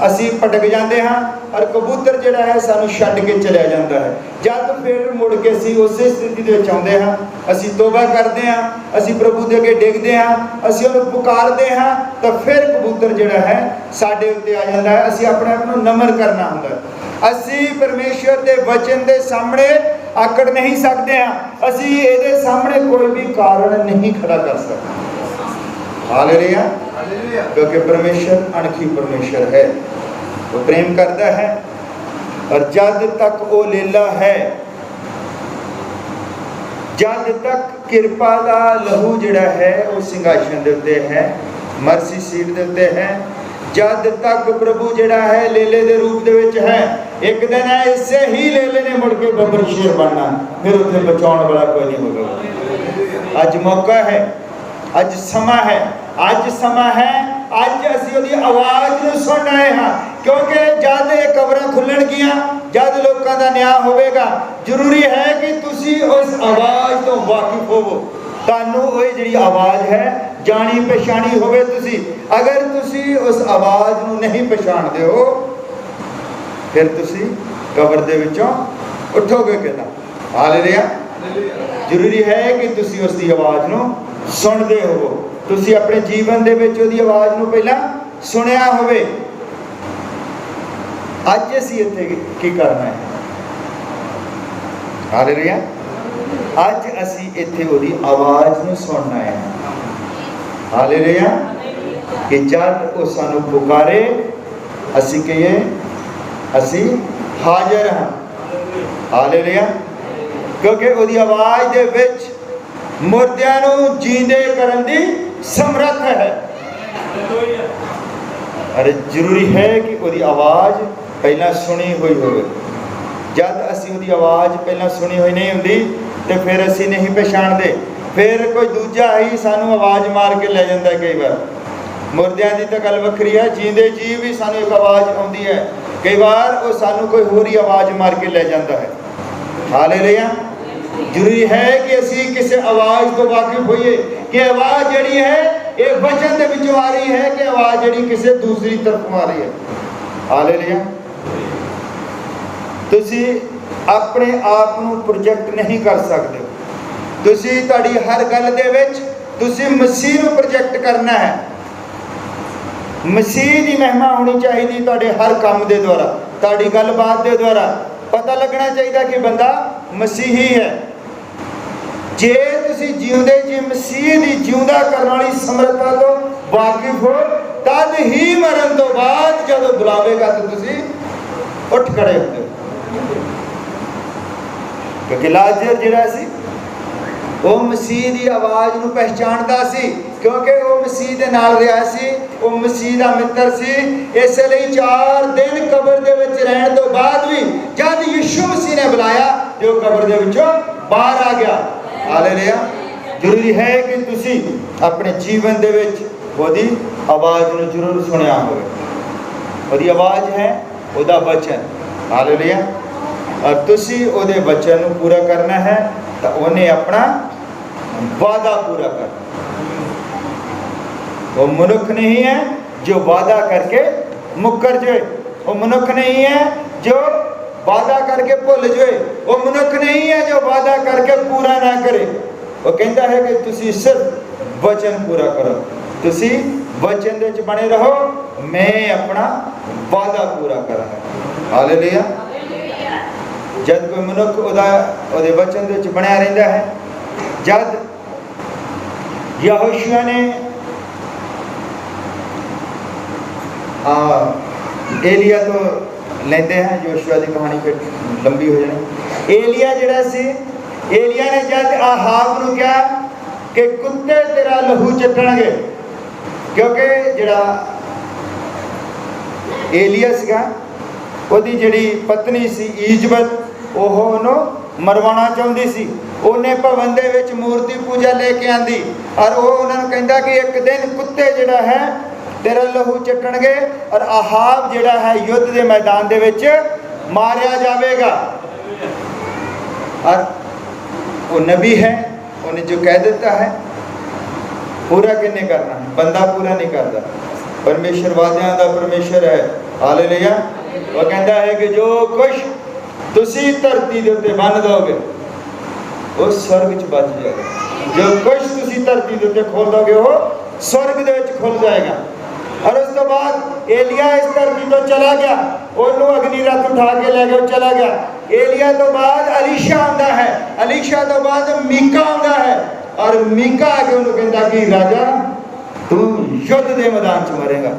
असी भटक जाते हाँ और कबूतर जिहड़ा है सानू छड्ड के चलिया जाता है। जब फिर मुड़ के असी उस स्थिति दे विच आउंदे हाँ, असी तौबा करते हाँ, असी प्रभु दे अगे डिगदे हाँ, असी उहनूं पुकारदे हाँ, तो फिर कबूतर जिहड़ा है साडे उत्ते आ जाता है। असी अपने आप नूं नम्र करना हुंदा है। असी परमेश्वर के वचन के सामने आकड़ नहीं सकते हाँ, असी इहदे सामने कोई भी कारण नहीं खड़ा कर सकते। हालेलुया। क्योंकि परमेश्वर अनखी परमेश्वर है, वो प्रेम करता है। और जब तक वो लेला है, जब तक किरपा का लहू जिहड़ा है वो सिंहासन दे उत्ते है, मरसी सीट दे उत्ते है, जब तक प्रभु जिहड़ा है लेले दे रूप दे विच है, एक दिन है इससे ही लेले ने मुड़ के बब्बर शेर बनना, फिर उत्थे बचाउण वाला कोई नहीं होगा। अज मौका है, अज समा है, अज समा है, अज असीं उहदी आवाज़ नूं सुण आए हाँ। क्योंकि जद ये कबरां खुलणगियां, जद लोकां दा न्याय होवेगा, जरूरी है कि तुसीं उस आवाज़ तो वाकिफ होवो। तुहानूं ओह जिहड़ी आवाज़ है जानी पछाणी होवे तुसीं। अगर तुसीं उस आवाज़ नूं नहीं पछाणदे हो फिर तुसी कबर दे विचों उठोगे किदां। हालेलुया। जरूरी है कि तुसी उसकी आवाज़ नूं सुनदे होवो, तुसी अपने जीवन दे विच उहदी आवाज़ नूं पहलां सुनिया होवे। अज असीं इत्थे की करना है? हालेलुया। अज असीं इत्थे उहदी आवाज़ नूं सुनना है। हालेलुया। कि जद वो सानू पुकारे असीं कहिए असीं हाज़र हाँ। हालेलुया। क्योंकि उहदी आवाज़ दे विच मुर्दियां नूं जींदे करन दी समर्थ है। अरे जरूरी है कि उहदी आवाज़ पहला सुनी हुई होवे। जद असीं उहदी आवाज़ पहला सुनी हुई नहीं हुंदी तो फिर असीं नहीं पछाणदे, फिर कोई दूजा ही सानू आवाज़ मार के ले जांदा। कई बार मुर्दियां दी तां गल वखरी है, जींदे जी भी सानू एक आवाज़ आउंदी है, कई बार वो सानू कोई होर ही आवाज़ मार के ले जाता है। हालेलुया। जरूरी है कि असीं किसी आवाज़ तो वाकिफ होइए कि आवाज़ जिहड़ी है एक वचन दे विचों आ रही है कि आवाज़ जिहड़ी किसी दूसरी तरफों आ रही है। हालेलुया। तुसी अपने आप नूं प्रोजेक्ट नहीं कर सकते। तुसी तुहाडी हर गल दे विच तुसी मसीह नूं प्रोजेक्ट करना है। मसीह की महिमा होनी चाहिए तुहाडे हर काम के द्वारा, तुहाडी गलबात के द्वारा पता लगना चाहिए कि बंदा मसीही है। जे तुसी जीउंदे जी मसीह की जीउंदा करने वाली समर्था तो वाकिफ हो, तद ही मरण तो बाद जब बुलावेगा तो तुसी उठ खड़े होते हो। क्योंकि लाजर जिहड़ा सी वो मसीह की आवाज़ नूं पहचानदा सी, क्योंकि वो मसीह दे नाल रहा सी, वो मसीह दा मित्र सी। इसलिए 4 दिन कबर दे विच रहने तो बाद भी जब यीशु मसीह ने बुलाया तो कबर दे विचों बाहर आ गया। हालेलुया। जरूरी है कि तुसी अपने जीवन दे विच ओदी आवाज़ नूं जरूर सुनिया होवे। ओदी आवाज़ है ओदा वचन। हालेलुया। और तुसी ओदे वचन नूं पूरा करना है तो उन्हें अपना वादा पूरा करना। वो मनुख नहीं है जो वादा करके मुकर जाए, वो मनुख नहीं है जो वादा करके भुल जाए, वो मनुख नहीं है जो वादा करके पूरा ना करे। वो कहता है कि तुसी सिर्फ वचन पूरा करो, तुसी वचन दे विच बने रहो, मैं अपना वादा पूरा करांगा। हालेलुया। जब कोई मनुख ओदे वचन दे विच बनिया रहिंदा है, जब यहोशुआ ने एलिया तो लेंदे हैं, यहोशुआ की कहानी फिर लंबी हो जाए। एलिया जिहड़ा सी, एलिया ने जब आहाब नूं कहा कि कुत्ते तेरा लहू चटणगे, क्योंकि जिहड़ा एलिया सीगा ओदी जिहड़ी पत्नी सी इजबत, ओह ओनू मरवाना चाहुंदी सी। उन्हें भवन दे विच मूर्ति पूजा लेके आंदी और वो उन्होंने कहता कि एक दिन कुत्ते जिहड़ा है तेरा लहू चटणगे और आहाब जिहड़ा है युद्ध के मैदान दे विच मारिया जाएगा। और वो नबी है, उन्हें जो कह देता है पूरा किन्ने करना है, बंदा पूरा नहीं करता। परमेश्वर वादियां दा परमेश्वर है। हालेलुया। वो कहता है कि जो कुछ तुसी धरती के उत्ते बन दोगे वो स्वर्ग च बच जाएगा, जो कुछ तुसी धरती के उत्ते खोल दोगे वो स्वर्ग दे विच खुल जाएगा। और उस तो बाद एलिया इस धरती तो चला गया, ओनू अग्नि रथ उठा के ले गया, चला गया। एलिया तो बाद अलीशा आंदा है, अलीशा तो बाद मीका आंदा है और मीका आके उन्होंने कहता कि राजा तू युद्ध के मैदान च मरेगा।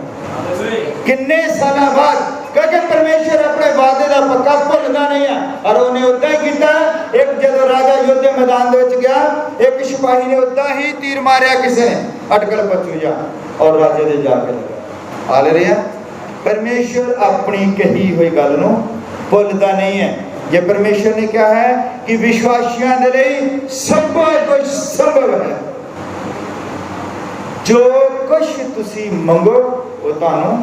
किन्ने साल बाद, क्योंकि परमेश्वर अपने वादे का पक्का भुलता नहीं है और उन्हें उदा ही किया। एक जब राजा युद्ध के मैदान गया, एक सिपाही ने उदा ही तीर मारिया, किसी ने अटकल पचू जा और राजे दे जाके लगा। हालेलुया। परमेश्वर अपनी कही हुई गल नूं भुलता नहीं है। ये परमेश्वर ने क्या है कि विश्वासियों के लिए सब कुछ संभव है। जो कुछ तुसी मंगो वो तुहानूं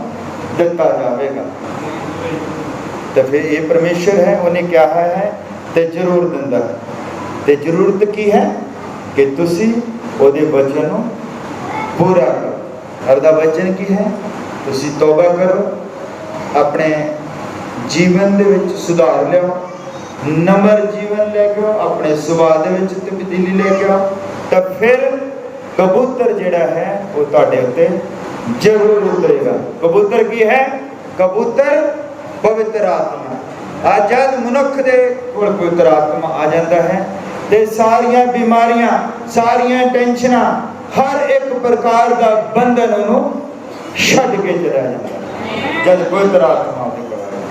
दिता जाएगा। तो फिर ये परमेश्वर है, उन्हें क्या है तो जरूर दिंदा है। तो जरूरत की है कि तुसी ओदे वचन नूं पूरा करो। और दा वचन की है तुसी तौबा करो, अपने जीवन दे विच सुधार लियाओ, नम्र जीवन लेके आओ, अपने सुभाव दे विच तब्दीली लेके आओ, तो फिर कबूतर जिहड़ा है वो तुहाडे उत्ते जरूर उतरेगा। कबूतर की है? कबूतर पवित्र आत्मा। जब मनुख दे कोल पवित्र आत्मा आ जाता है तो सारियां बीमारियां, सारियां टेंशनां, हर एक प्रकार का बंधन उन्होंने छड्ड के चला जाता है जब पवित्र आत्मा उहदे कोल आ जाए।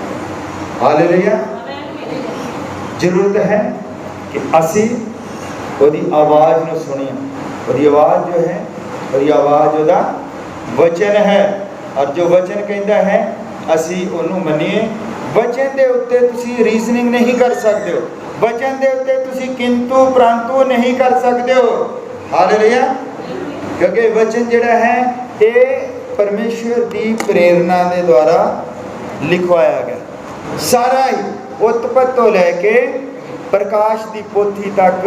हालेलुया। जरूरत है कि असी उहदी आवाज़ नूं सुणीए। उहदी आवाज़ जो है, उहदी आवाज़ उहदा वचन है, और जो वचन कहता है असी उन्होंने मनीए। वचन के उत्ते तुसी रीजनिंग नहीं कर सकते हो, वचन के उत्ते तुसी किंतु परंतु नहीं कर सकते हो। हालेलुया। क्योंकि वचन जिहड़ा है ये परमेश्वर की प्रेरणा के द्वारा लिखवाया गया। सारा ही उत्पत्ति तो लैके प्रकाश की पोथी तक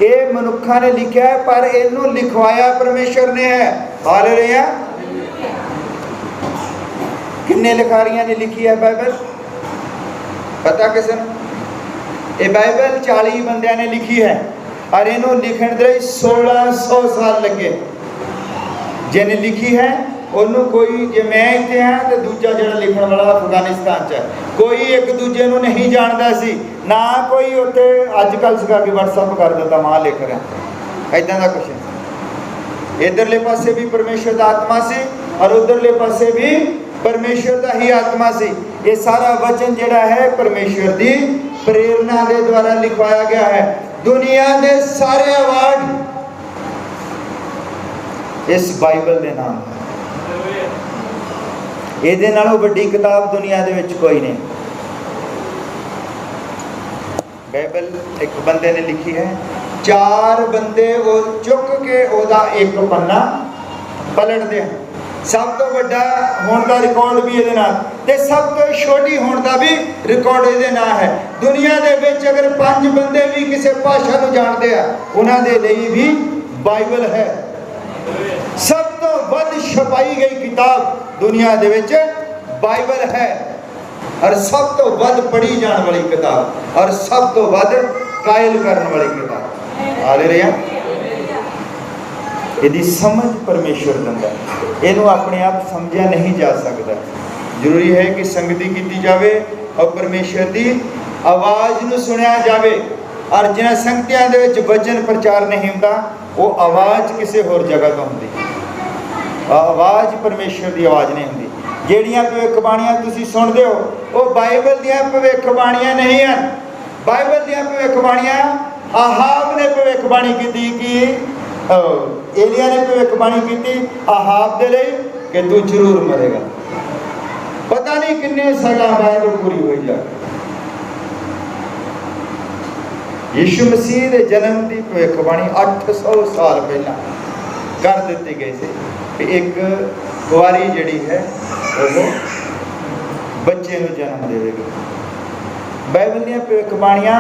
ये मनुखा ने लिखा है, पर इनू लिखवाया परमेश्वर ने है। हालेलुया। कितने लिखारियां ने लिखी है बाइबल? पता किसी ने? ये बाइबल 40 बंदियां ने लिखी है, और इनू लिखण दे 1600 साल लगे। जिन्हें लिखी है उन्होंने कोई, जे मैं इतने हाँ तो दूजा जो लिखने वाला अफगानिस्तान च है, कोई एक दूजे को नहीं जानता सी ना, कोई उत्थे अजकल सीगा कि व्हाट्सअप कर देता मां लिख रहा, इदा का कुछ नहीं। इधरले पासे भी परमेश्वर का आत्मा सी और उधरले पासे भी परमेश्वर का ही आत्मा सी। ये सारा वचन जिहड़ा है परमेश्वर की प्रेरणा के द्वारा लिखवाया गया है। दुनिया के सारे अवार्ड इस बाइबल के नाम है। ਇਹਦੇ ਨਾਲੋਂ ਵੱਡੀ किताब दुनिया ਦੇ ਵਿੱਚ कोई नहीं। बाइबल एक बंदे ने लिखी है, 4 बंदे वो चुक के ओदा एक पन्ना पलटते हैं। सब तो बड़ा होने का रिकॉर्ड भी ये ते सब तो छोटी होने का भी रिकॉर्ड ये ना है। दुनिया के विच अगर 5 बंदे भी किसी भाषा को जानते हैं, उन्होंने लिए भी बाइबल है। सब तो वध छपाई गई किताब दुनिया दे विच बाइबल है, और सब तो वध पढ़ी जाने वाली किताब, और सब तो वध कायल करने वाली किताब। हालेलुया। यदि समझ परमेश्वर दिंदा, इनू अपने आप समझा नहीं जा सकता। जरूरी है कि संगति की जाए और परमेश्वर की आवाज़ नू सुनिया जाए। और जिन्हें संगतियां दे विच वचन प्रचार नहीं होता, वो आवाज़ किसी होर जगह तो होंदी, आवाज़ परमेश्वर की आवाज़ नहीं होंदी। ਜਿਹੜੀਆਂ ਭਵਿੱਖਬਾਣੀਆਂ ਤੁਸੀਂ ਸੁਣਦੇ ਹੋ ਉਹ ਬਾਈਬਲ ਦੀਆਂ ਭਵਿੱਖਬਾਣੀਆਂ ਨਹੀਂ ਹਨ। ਬਾਈਬਲ ਦੀਆਂ ਭਵਿੱਖਬਾਣੀਆਂ ਆਹਾਬ ਨੇ ਭਵਿੱਖਬਾਣੀ ਕੀਤੀ ਕਿ ਏਲੀਆ ਨੇ ਭਵਿੱਖਬਾਣੀ ਕੀਤੀ ਆਹਾਬ ਦੇ ਲਈ ਕਿ ਤੂੰ ਜ਼ਰੂਰ ਮਰੇਗਾ। ਪਤਾ ਨਹੀਂ ਕਿੰਨੇ ਸਾਲਾਂ ਬਾਅਦ ਉਹ ਪੂਰੀ ਹੋਈ ਜਾ। यीशु मसीह के जन्म की भविष्यवाणी 800 साल पहला कर दी गई थी कि एक कुआरी जड़ी है वो बच्चे को जन्म देगी। बाइबल दी भविष्यवाणियां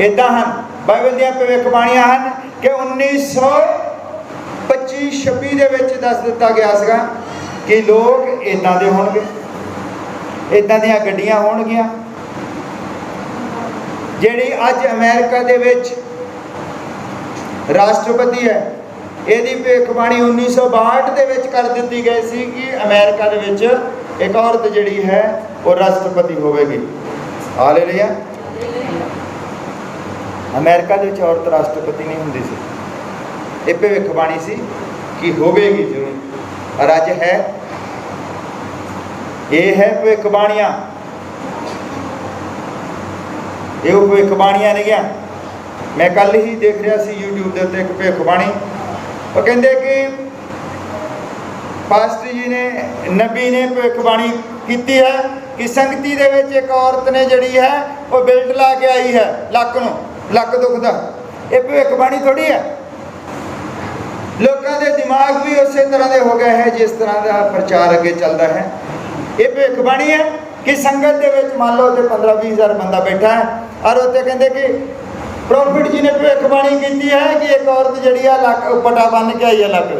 इदा हैं, बाइबल दी भविष्यवाणियां हैं कि 1925-26 दे विच दस दिता गया सीगा कि लोग इदां दे होणगे, इदां दियां गड्डियां होणगियां। ਜਿਹੜੀ ਅੱਜ ਅਮਰੀਕਾ ਦੇ ਵਿੱਚ ਰਾਸ਼ਟਰਪਤੀ ਹੈ, ਇਹਦੀ ਭਵਿੱਖਬਾਣੀ 1962 ਦੇ ਵਿੱਚ ਕਰ ਦਿੱਤੀ ਗਈ ਸੀ ਕਿ ਅਮਰੀਕਾ ਦੇ ਵਿੱਚ ਇੱਕ ਔਰਤ ਜਿਹੜੀ ਹੈ ਉਹ ਰਾਸ਼ਟਰਪਤੀ ਹੋਵੇਗੀ। ਹਾਲੇਲੂਇਆ। ਅਮਰੀਕਾ ਦੇ ਵਿੱਚ ਔਰਤ ਰਾਸ਼ਟਰਪਤੀ ਨਹੀਂ ਹੁੰਦੀ ਸੀ, ਇਹ ਭਵਿੱਖਬਾਣੀ ਸੀ ਕਿ ਹੋਵੇਗੀ ਜ਼ਰੂਰ। ਔਰ ਅੱਜ ਹੈ, ਇਹ ਹੈ ਭਵਿੱਖਬਾਣੀਆਂ। ये वो भविष्यवाणियां ने गया। मैं कल ही देख रहा सी यूट्यूब के उत्ते एक भविष्यवाणी, वो कहते कि पास्टर जी ने, नबी ने भविष्यवाणी की है कि संगति दे विच एक औरत ने जड़ी है वो बेल्ट ला के आई है लक नूं, लक दुखदा। ये भविष्यवाणी थोड़ी है। लोगों के दिमाग भी उस तरह के हो गए हैं जिस तरह का प्रचार अगे चलता है। ये भविष्यवाणी है कि संगत दे विच मान लो 15-20 हज़ार बंदा बैठा है और उत्ते कहते कि प्रॉफिट जी ने भविष्यवाणी की है कि एक औरत जड़ी है लक पटा बन के आई है लक।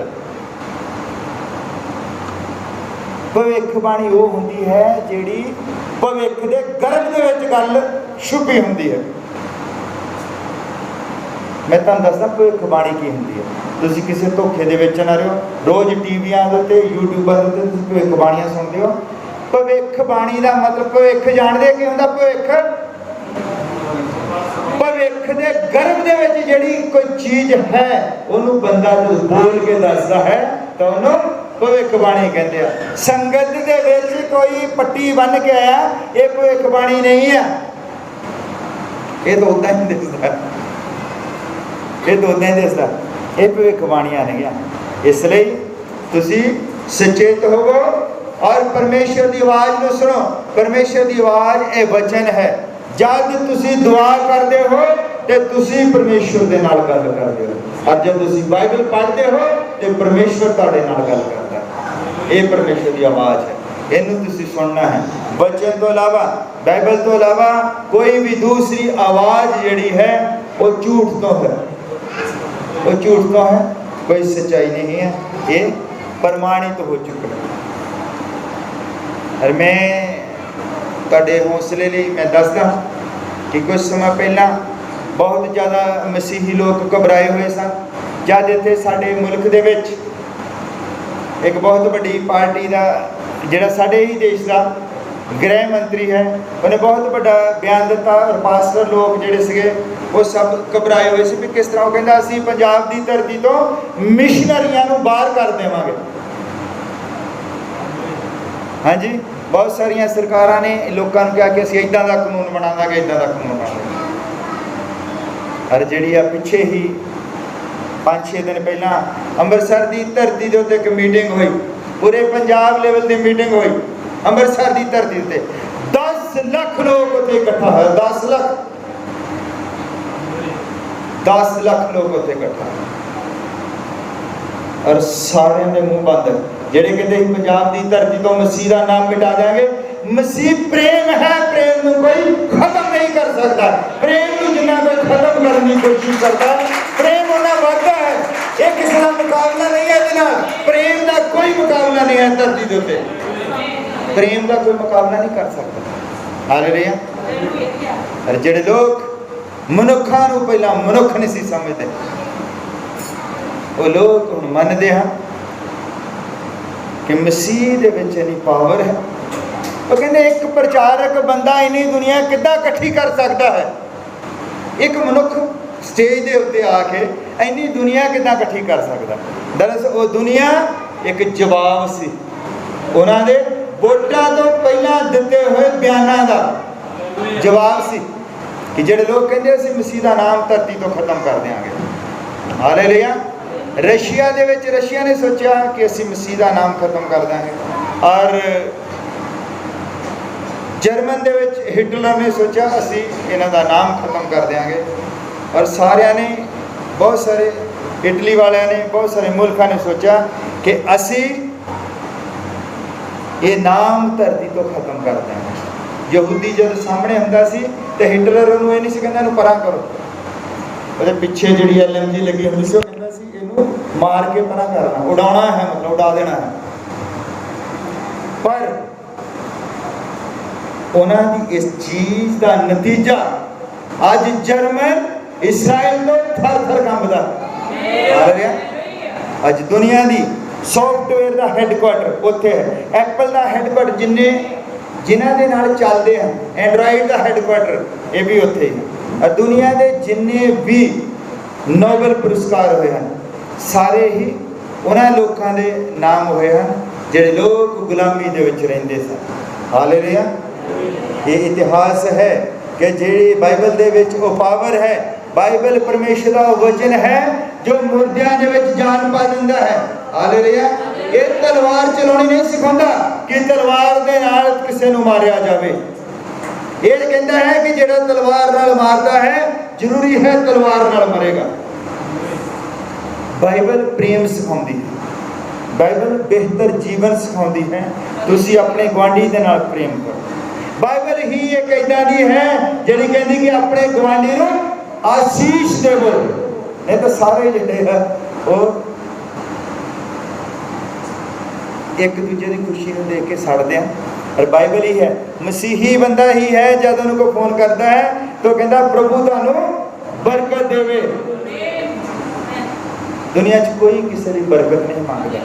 ਭਵਿੱਖਬਾਣੀ ਉਹ ਹੁੰਦੀ ਹੈ ਜਿਹੜੀ ਭਵਿੱਖ ਦੇ ਗਰਭ ਦੇ ਵਿੱਚ ਗੱਲ ਛੁਪੀ ਹੁੰਦੀ ਹੈ। ਮੈਂ ਤੁਹਾਨੂੰ ਦੱਸਦਾ ਭਵਿੱਖਬਾਣੀ ਕੀ ਹੁੰਦੀ ਹੈ। ਤੁਸੀਂ ਕਿਸੇ ਧੋਖੇ ਦੇ ਵਿੱਚ ਨਾ ਰਹੋ। ਰੋਜ਼ ਟੀਵੀਆਂ ਦੇ ਉੱਤੇ, ਯੂਟਿਊਬਾਂ ਦੇ ਉੱਤੇ ਤੁਸੀਂ ਭਵਿੱਖਬਾਣੀਆਂ ਸੁਣਦੇ ਹੋ। ਭਵਿੱਖਬਾਣੀ ਦਾ ਮਤਲਬ ਭਵਿੱਖ ਜਾਣਦੇ ਕੀ ਹੁੰਦਾ? ਭਵਿੱਖ ਦੇ ਗਰਭ ਦੇ ਵਿੱਚ ਜਿਹੜੀ ਕੋਈ ਚੀਜ਼ ਹੈ ਉਹਨੂੰ ਬੰਦਾ ਜਦੋਂ ਬੋਲ ਕੇ ਦੱਸਦਾ ਹੈ ਤਾਂ ਉਹਨੂੰ ਭਵਿੱਖਬਾਣੀ ਕਹਿੰਦੇ ਆ। ਸੰਗਤ ਦੇ ਵਿੱਚ ਕੋਈ ਪੱਟੀ ਬੰਨ ਕੇ ਆਇਆ, ਇਹ ਭਵਿੱਖਬਾਣੀ ਨਹੀਂ ਹੈ। ਇਹ ਤਾਂ ਉਦਾਂ ਹੀ ਦਿਸਦਾ, ਇਹ ਭਵਿੱਖਬਾਣੀਆਂ ਨਹੀਂ। ਇਸ ਲਈ ਤੁਸੀਂ ਸੁਚੇਤ ਹੋਵੋ ਔਰ ਪਰਮੇਸ਼ਰ ਦੀ ਆਵਾਜ਼ ਨੂੰ ਸੁਣੋ। ਪਰਮੇਸ਼ਰ ਦੀ ਆਵਾਜ਼ ਇਹ ਵਚਨ ਹੈ। ਜਦ ਤੁਸੀਂ ਦੁਆ ਕਰਦੇ ਹੋ ਤੇ ਤੁਸੀਂ ਪਰਮੇਸ਼ਰ ਦੇ ਨਾਲ ਗੱਲ ਕਰਦੇ ਹੋ, ਔਰ ਜਦ ਤੁਸੀਂ ਬਾਈਬਲ ਪੜ੍ਹਦੇ ਹੋ ਤੇ ਪਰਮੇਸ਼ਰ ਤੁਹਾਡੇ ਨਾਲ ਗੱਲ ਕਰਦਾ ਹੈ। ਇਹ ਪਰਮੇਸ਼ਰ ਦੀ ਆਵਾਜ਼ ਹੈ, ਇਹਨੂੰ ਤੁਸੀਂ ਸੁਣਨਾ ਹੈ। ਵਚਨ ਤੋਂ ਇਲਾਵਾ, ਬਾਈਬਲ ਤੋਂ ਇਲਾਵਾ ਕੋਈ ਵੀ ਦੂਸਰੀ ਆਵਾਜ਼ ਜਿਹੜੀ ਹੈ ਉਹ ਝੂਠ ਤੋਂ ਹੈ, ਕੋਈ ਸੱਚਾਈ ਨਹੀਂ ਹੈ। ਇਹ ਪ੍ਰਮਾਣਿਤ ਹੋ ਚੁੱਕਾ ਹੈ। ਔਰ ਮੈਂ ਤੁਹਾਡੇ ਹੌਸਲੇ ਲਈ ਮੈਂ ਦੱਸਦਾ ਕਿ ਕੁਝ ਸਮਾਂ ਪਹਿਲਾਂ ਬਹੁਤ ਜ਼ਿਆਦਾ ਮਸੀਹੀ ਲੋਕ ਘਬਰਾਏ ਹੋਏ ਸਨ। ਜਦ ਇੱਥੇ ਸਾਡੇ ਮੁਲਕ ਦੇ ਵਿੱਚ ਇੱਕ ਬਹੁਤ ਵੱਡੀ ਪਾਰਟੀ ਦਾ, ਜਿਹੜਾ ਸਾਡੇ ਹੀ ਦੇਸ਼ ਦਾ ਗ੍ਰਹਿ ਮੰਤਰੀ ਹੈ, ਉਹਨੇ ਬਹੁਤ ਵੱਡਾ ਬਿਆਨ ਦਿੱਤਾ। ਔਰ ਪਾਸਟਰ ਲੋਕ ਜਿਹੜੇ ਸੀਗੇ ਉਹ ਸਭ ਘਬਰਾਏ ਹੋਏ ਸੀ ਵੀ ਕਿਸ ਤਰ੍ਹਾਂ। ਉਹ ਕਹਿੰਦਾ ਅਸੀਂ ਪੰਜਾਬ ਦੀ ਧਰਤੀ ਤੋਂ ਮਿਸ਼ਨਰੀਆਂ ਨੂੰ ਬਾਹਰ ਕਰ ਦੇਵਾਂਗੇ। ਹਾਂਜੀ, ਬਹੁਤ ਸਾਰੀਆਂ ਸਰਕਾਰਾਂ ਨੇ ਲੋਕਾਂ ਨੂੰ ਕਿਹਾ ਕਿ ਅਸੀਂ ਇੱਦਾਂ ਦਾ ਕਾਨੂੰਨ ਬਣਾਵਾਂਗੇ, ਇੱਦਾਂ ਦਾ ਕਾਨੂੰਨ ਬਣਾਵਾਂਗੇ। ਔਰ ਜਿਹੜੀ ਆ ਪਿੱਛੇ ਹੀ 5-6 ਦਿਨ ਪਹਿਲਾਂ ਅੰਮ੍ਰਿਤਸਰ ਦੀ ਧਰਤੀ ਦੇ ਉੱਤੇ ਇੱਕ ਮੀਟਿੰਗ ਹੋਈ, ਪੂਰੇ ਪੰਜਾਬ ਲੈਵਲ ਦੀ ਮੀਟਿੰਗ ਹੋਈ ਅੰਮ੍ਰਿਤਸਰ ਦੀ ਧਰਤੀ ਉੱਤੇ। 10 ਲੱਖ ਲੋਕ ਉੱਥੇ ਇਕੱਠਾ ਹੋਏ। 10 ਲੱਖ ਲੋਕ ਉੱਥੇ ਇਕੱਠਾ ਹੋਏ। ਔਰ ਸਾਰਿਆਂ ਦੇ ਮੂੰਹ ਬੰਦ, ਜਿਹੜੇ ਕਹਿੰਦੇ ਸੀ ਪੰਜਾਬ ਦੀ ਧਰਤੀ ਤੋਂ ਮਸੀਹ ਦਾ ਨਾਮ ਮਿਟਾ ਦੇਵਾਂਗੇ। ਮਸੀਹ ਪ੍ਰੇਮ ਹੈ, ਪ੍ਰੇਮ ਨੂੰ ਕੋਈ ਖਤਮ ਨਹੀਂ ਕਰ ਸਕਦਾ। ਪ੍ਰੇਮ ਨੂੰ ਜਿੰਨਾ ਕੋਈ ਖਤਮ ਕਰਨ ਦੀ ਕੋਸ਼ਿਸ਼ ਕਰਦਾ, ਪ੍ਰੇਮ ਉਹਨਾਂ ਵੱਧਦਾ ਹੈ। ਇਹ ਕਿਸੇ ਦਾ ਮੁਕਾਬਲਾ ਨਹੀਂ ਹੈ ਇਹਦੇ ਨਾਲ। ਪ੍ਰੇਮ ਦਾ ਕੋਈ ਮੁਕਾਬਲਾ ਨਹੀਂ ਹੈ ਧਰਤੀ ਦੇ ਉੱਤੇ। ਪ੍ਰੇਮ ਦਾ ਕੋਈ ਮੁਕਾਬਲਾ ਨਹੀਂ ਕਰ ਸਕਦਾ। ਹਾਲੇਲੂਇਆ। ਔਰ ਜਿਹੜੇ ਲੋਕ ਮਨੁੱਖਾਂ ਨੂੰ ਪਹਿਲਾਂ ਮਨੁੱਖ ਨਹੀਂ ਸੀ ਸਮਝਦੇ, ਉਹ ਲੋਕ ਹੁਣ ਮੰਨਦੇ ਹਨ ਕਿ ਮਸੀਹ ਦੇ ਵਿੱਚ ਇੰਨੀ ਪਾਵਰ ਹੈ। ਉਹ ਕਹਿੰਦੇ ਇੱਕ ਪ੍ਰਚਾਰਕ ਬੰਦਾ ਇੰਨੀ ਦੁਨੀਆ ਕਿੱਦਾਂ ਇਕੱਠੀ ਕਰ ਸਕਦਾ ਹੈ? ਇੱਕ ਮਨੁੱਖ ਸਟੇਜ ਦੇ ਉੱਤੇ ਆ ਕੇ ਇੰਨੀ ਦੁਨੀਆ ਕਿੱਦਾਂ ਇਕੱਠੀ ਕਰ ਸਕਦਾ? ਦਰਅਸਲ ਉਹ ਦੁਨੀਆ ਇੱਕ ਜਵਾਬ ਸੀ ਉਹਨਾਂ ਦੇ ਵੋਟਾਂ ਤੋਂ ਪਹਿਲਾਂ ਦਿੱਤੇ ਹੋਏ ਬਿਆਨਾਂ ਦਾ ਜਵਾਬ ਸੀ ਕਿ ਜਿਹੜੇ ਲੋਕ ਕਹਿੰਦੇ ਅਸੀਂ ਮਸੀਹ ਦਾ ਨਾਮ ਧਰਤੀ ਤੋਂ ਖਤਮ ਕਰ ਦਿਆਂਗੇ। ਹਾਲੇਲੂਇਆ। ਰਸ਼ੀਆ ਦੇ ਵਿੱਚ ਰਸ਼ੀਆ ਨੇ ਸੋਚਿਆ ਕਿ ਅਸੀਂ ਮਸੀਹ ਦਾ ਨਾਮ ਖਤਮ ਕਰ ਦਾਂਗੇ। ਔਰ ਜਰਮਨ ਦੇ ਵਿੱਚ ਹਿਟਲਰ ਨੇ ਸੋਚਿਆ ਅਸੀਂ ਇਹਨਾਂ ਦਾ ਨਾਮ ਖਤਮ ਕਰ ਦਿਆਂਗੇ। ਔਰ ਸਾਰਿਆਂ ਨੇ, ਬਹੁਤ ਸਾਰੇ ਇਟਲੀ ਵਾਲਿਆਂ ਨੇ, ਬਹੁਤ ਸਾਰੇ ਮੁਲਕਾਂ ਨੇ ਸੋਚਿਆ ਕਿ ਅਸੀਂ ਇਹ ਨਾਮ ਧਰਤੀ ਤੋਂ ਖਤਮ ਕਰ ਦਿਆਂਗੇ। ਯਹੂਦੀ ਜਦ ਸਾਹਮਣੇ ਹੁੰਦਾ ਸੀ ਤੇ ਹਿਟਲਰ ਉਹਨੂੰ ਇਹ ਨਹੀਂ ਸੀ ਕਹਿੰਦਾ ਇਹਨੂੰ ਪਰਾਂ ਕਰੋ। ਉਹਦੇ ਪਿੱਛੇ ਜਿਹੜੀ LMG ਲੱਗੀ ਹੁੰਦੀ ਸੀ, ਉਹ ਕਹਿੰਦਾ ਸੀ ਇਹਨੂੰ ਮਾਰ ਕੇ ਪਰਾਂ ਕਰਨਾ, ਉਡਾਉਣਾ ਹੈ, ਮਤਲਬ ਉਡਾ ਦੇਣਾ ਹੈ। ਪਰ ਉਹਨਾਂ ਦੀ ਇਸ ਚੀਜ਼ ਦਾ ਨਤੀਜਾ ਅੱਜ ਜਰਮਨ ਇਸਰਾਇਲ ਤੋਂ ਥਰ-ਥਰ ਕੰਬਦਾ ਆ ਰਿਹਾ। ਅੱਜ ਦੁਨੀਆ ਦੀ ਸੌਫਟਵੇਅਰ ਦਾ ਹੈੱਡਕੁਆਟਰ ਉੱਥੇ ਹੈ। ਐਪਲ ਦਾ ਹੈੱਡਕੁਆਟਰ ਜਿਨ੍ਹਾਂ ਦੇ ਨਾਲ ਚੱਲਦੇ ਹਨ, ਐਂਡਰਾਇਡ ਦਾ ਹੈੱਡਕੁਆਟਰ ਇਹ ਵੀ ਉੱਥੇ ਹੀ ਹੈ। ਔਰ ਦੁਨੀਆ ਦੇ ਜਿੰਨੇ ਵੀ ਨੋਬਲ ਪੁਰਸਕਾਰ ਹੋਏ ਹਨ, ਸਾਰੇ ਹੀ ਉਹਨਾਂ ਲੋਕਾਂ ਦੇ ਨਾਮ ਹੋਏ ਹਨ ਜਿਹੜੇ ਲੋਕ ਗੁਲਾਮੀ ਦੇ ਵਿੱਚ ਰਹਿੰਦੇ ਸਨ। ਹਾਲੇਲੂਇਆ। ਇਹ ਇਤਿਹਾਸ ਹੈ ਕਿ ਜਿਹੜੀ ਬਾਈਬਲ ਦੇ ਵਿੱਚ ਉਹ ਪਾਵਰ ਹੈ। ਬਾਈਬਲ ਪਰਮੇਸ਼ਰ ਦਾ ਵਚਨ ਹੈ ਜੋ ਮੁਰਦਿਆਂ ਦੇ ਵਿੱਚ ਜਾਨ ਪਾ ਦਿੰਦਾ ਹੈ। ਹਾਲੇਲੂਇਆ। ਇਹ ਤਲਵਾਰ ਚਲਾਉਣੀ ਨਹੀਂ ਸਿਖਾਉਂਦਾ ਕਿ ਤਲਵਾਰ ਦੇ ਨਾਲ ਕਿਸੇ ਨੂੰ ਮਾਰਿਆ ਜਾਵੇ। ਇਹ ਕਹਿੰਦਾ ਹੈ ਕਿ ਜਿਹੜਾ ਤਲਵਾਰ ਨਾਲ ਮਾਰਦਾ ਹੈ ਜ਼ਰੂਰੀ ਹੈ ਤਲਵਾਰ ਨਾਲ ਮਰੇਗਾ। ਬਾਈਬਲ ਪ੍ਰੇਮ ਸਿਖਾਉਂਦੀ ਹੈ। ਬਾਈਬਲ ਬਿਹਤਰ ਜੀਵਨ ਸਿਖਾਉਂਦੀ ਹੈ। ਤੁਸੀਂ ਆਪਣੇ ਗੁਆਂਢੀ ਦੇ ਨਾਲ ਪ੍ਰੇਮ ਕਰੋ। ਬਾਈਬਲ ਹੀ ਇੱਕ ਏਦਾਂ ਦੀ ਹੈ ਜਿਹੜੀ ਕਹਿੰਦੀ ਕਿ ਆਪਣੇ ਗੁਆਂਢੀ ਨੂੰ ਆਸ਼ੀਸ਼ ਦੇਵੋ। ਇਹ ਤਾਂ ਸਾਰੇ ਜਿਹੜੇ ਹੈ ਉਹ एक दूजे की खुशी में देख के सड़ते हैं। और बाइबल ही है, मसीही बंदा ही है जब उनको फोन करता है तो कहता प्रभु थानू बरकत देवे। दुनिया च कोई किसी की बरकत नहीं मांगता,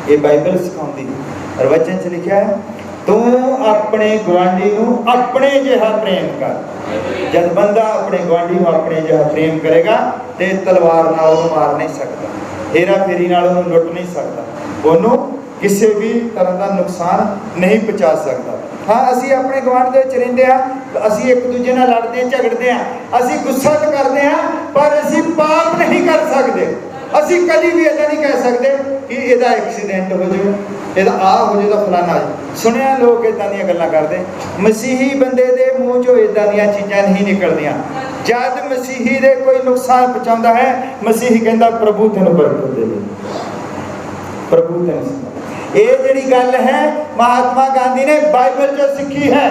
ये बाइबल सिखाती है। और वचन च लिखा है तू अपने गुआढ़ी नू अपने जिहा प्रेम कर। जब बंदा अपने गुआढ़ी नू अपने जिहा प्रेम करेगा तो तलवार नाल उहनूं मार नहीं सकता, हेरा फेरी नाल उहनूं लुट नहीं सकता, उहनूं किसी भी तरह का नुकसान नहीं पहुँचा सकता। हाँ, असी अपने गुआढ़ दे विच रहिंदे आ, असी एक दूजे नाल लड़दे झगड़दे आ, असी गुस्सा तो करते हैं पर असी पाप नहीं कर सकते। असी कभी भी ऐसा नहीं कह सकते कि ਇਹਦਾ एक्सीडेंट हो जाए, ਇਹਦਾ आ हो जाए, फलाना हो जाए। सुनिया लोग इदां ਦੀਆਂ ਗੱਲਾਂ ਕਰਦੇ, मसीही बंदे ਦੇ ਮੂੰਹ ਚੋਂ ਇਦਾਂ ਦੀਆਂ ਚੀਜ਼ਾਂ नहीं निकलदियां। जब मसीही ਦੇ कोई नुकसान पहुंचाता है, मसीही कहता प्रभु तेनों बरकत देवे, प्रभु तेनों। ये जिहड़ी गल है महात्मा गांधी ने बाइबल चों सीखी है,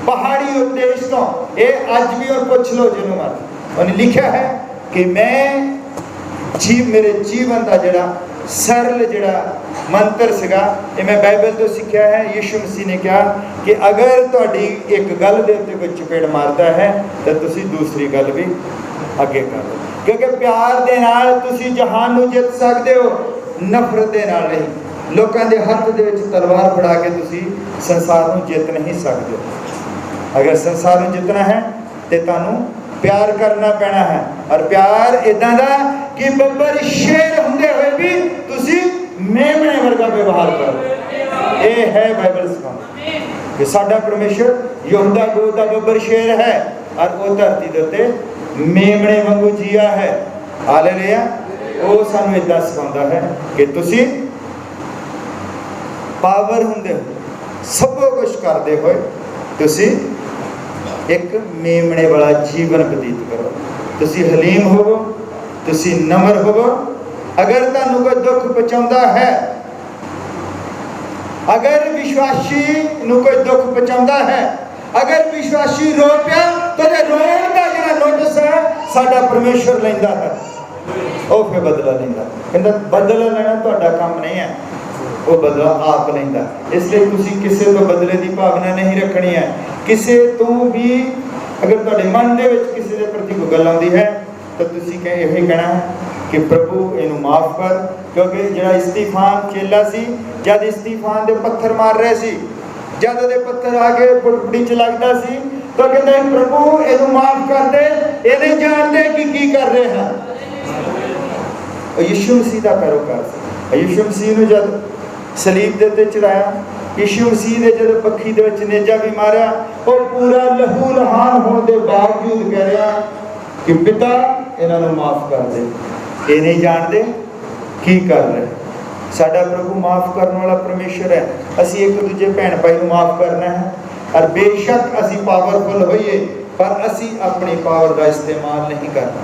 पहाड़ी उपदेश तो। ये अज भी और पुछ लो जिन्हों मत, उन्हें लिखा है कि मैं मेरे जीवन का जिहड़ा सरल जिहड़ा मंत्र सीगा, ये मैं बाइबल तो सीखा है। यीशु मसीह ने कहा कि अगर तुहाडी एक गल दे उत्ते कोई चपेड़ मारता है तो तुसी दूसरी गल भी अगे कर लो, क्योंकि प्यार दे नाल तुसी जहान नूं जित सकदे हो, नफरत दे नाल नहीं। लोकां दे हत्थ दे विच तलवार फड़ा के तुसी संसार नूं जित नहीं सकदे। अगर संसार नूं जितना है तो तुहानूं प्यार करना पैना है। और प्यार इदां दा कि बब्बर शेर हुंदे हुए भी तुसी मेमने वर्गा व्यवहार करो। ये है बाइबल सिखाउंदी कि साडा परमेश्वर यहूदा गोद दा बब्बर शेर है और वो धरती दे उत्ते मेमने वांगू जिया है। हालेलुया। वो सानू इदां सिखाउंदा है कि तुसी पावर हुंदे हो, सब कुछ करदे होए तुसी एक मेमने वाला जीवन व्यतीत करो। तुसी हलीम होवो, तुसी नम्र होवो। अगर तुहानू कोई दुख पहुंचाता है, अगर विश्वासी नू कोई दुख पहुंचाता है, अगर विश्वासी रो पिया तो रोण का जिहड़ा नोटिस है साडा परमेश्वर लैंदा है, वो फिर बदला लैंदा। कहंदा बदला लेना तुहाडा काम नहीं है, वो बदला आप लैंदा। इसलिए तुसी किसी तो बदले की भावना नहीं रखनी है। किसी तो भी अगर तुहाडे मन दे विच किसी के प्रति कोई गल आउंदी है तो तुसी यही कहना है कि प्रभु इनू माफ कर। क्योंकि जिहड़ा इस्तीफान चेला सी, जब इस्तीफान दे पत्थर मार रहे सी, जब दे पत्थर आके पुटड़ी च लगदा सी तो कहंदा प्रभु इनू माफ कर दे, ये नहीं जानते कि की कर रहे हैं। यीशु मसीह दा पैरोकार सी। यीशु मसीह नू जब सलीब दे उत्ते चढ़ाया, यीशु मसीह ने जब पखी दे विच नेजा भी मारिया, वो पूरा लहू लहान होने के बावजूद कह रहा कि पिता इन्हां नूं माफ कर दे, ये नहीं जानते की कर रहे। साडा प्रभु माफ करने वाला परमेश्वर है। असी एक दूजे भैन भाई नूं माफ करना है। और बेशक असी पावरफुल होइए पर असी अपनी पावर का इस्तेमाल नहीं करना।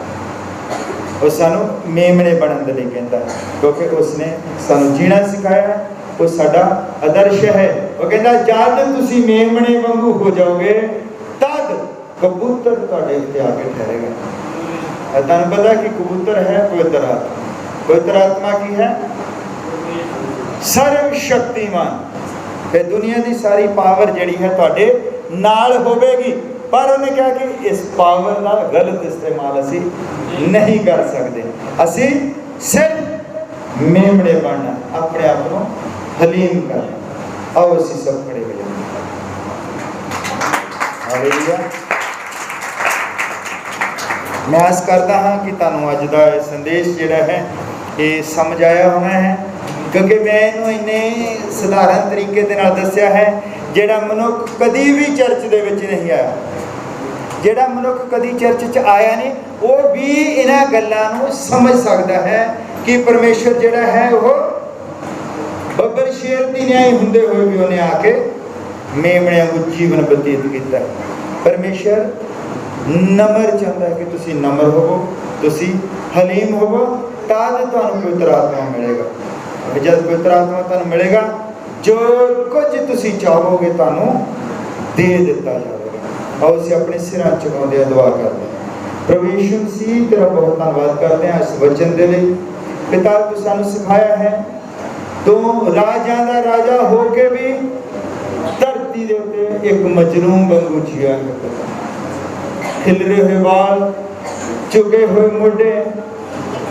वो सानू मेमने बनने के लिए कहता है, क्योंकि उसने सानू जीना सिखाया, वो साडा आदर्श है। वो कहता जब तुसी मेमने वांगू हो जाओगे तद कबूतर तुहाडे उत्ते आके ठहरेगा। तुहानू पता कि कबूतर है पवित्र आत्मा। पवित्र आत्मा की है सर्वशक्तिमान। फिर दुनिया की सारी पावर जिहड़ी है तुहाडे नाल होवेगी, पर उन्हें कहा कि इस पावर का गलत इस्तेमाल असी नहीं कर सकते। असी सिर्फ मेमने बनना, अपने आप को हलीम करना। आओ असी सब खड़े हो जाए। हालेलुया। मैं आस करता हाँ कि तुहानू अज का संदेश जिहड़ा है ये समझ आया होना है, क्योंकि मैं इन्हू इन्ने सधारण तरीके दे नाल दस्सिया है जिहड़ा मनुख कदी भी चर्च दे विच नहीं आया। जिहड़ा मनुख कदी चर्च च आया नहीं, वो भी इन्हां गल्लां नूं समझ सकता है कि परमेश्वर जिहड़ा है वो बब्बर शेर दी न्याय हुंदे होए भी उन्हें आके मेमणियां वांगू जीवन व्यतीत कीता। परमेश्वर नम्र चाहता है कि तुसी नम्र होवो, तुसी हलीम होवो, तद तुहानू पवित्र आत्मा मिलेगा। जब पवित्र आत्मा तुहानू मिलेगा, जो कुछ तुसी चाहोगे तुहानू दे दिता जाएगा। और उसे अपने सिरां चुकाउंदे दुआ करते हैं। प्रभु यीशु मसीह तेरा बहुत धन्यवाद करते हैं इस वचन के लिए। पिता तू सानू सिखाया है तो राजा दा राजा होके भी धरती दे उत्ते एक मजलूम वांगू जिया खिलरे हुए बाल, झुके हुए मोढे,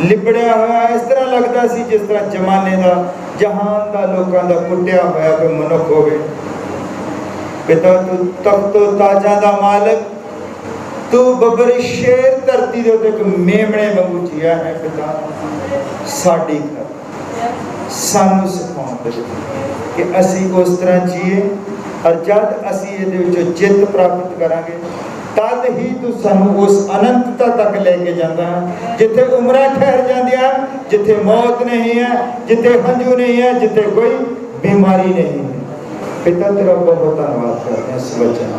लिबड़िया होया इस तरह लगता सी जिस तरह जमाने का जहान का लोगों का कुटिया होया कोई मनुख होवे। पिता तू तख्तो ताजा दा मालिक, तू बबर शेर धरती दे उत्ते एक मेमणे वांगू जिया है। पिता साडी घर सानू सिखाउण दे कि असी उस तरह जीए, और जब असी इहदे विचों जित प्राप्त करांगे तद ही तू सानू उस अनंतता तक लेके जाता है जिथे उम्रां ठहर जांदियां, जिथे मौत नहीं है, जिथे हंझू नहीं है, जिथे कोई बीमारी नहीं है। पिता तेरा बहुत धन्यवाद करते हैं इस वचन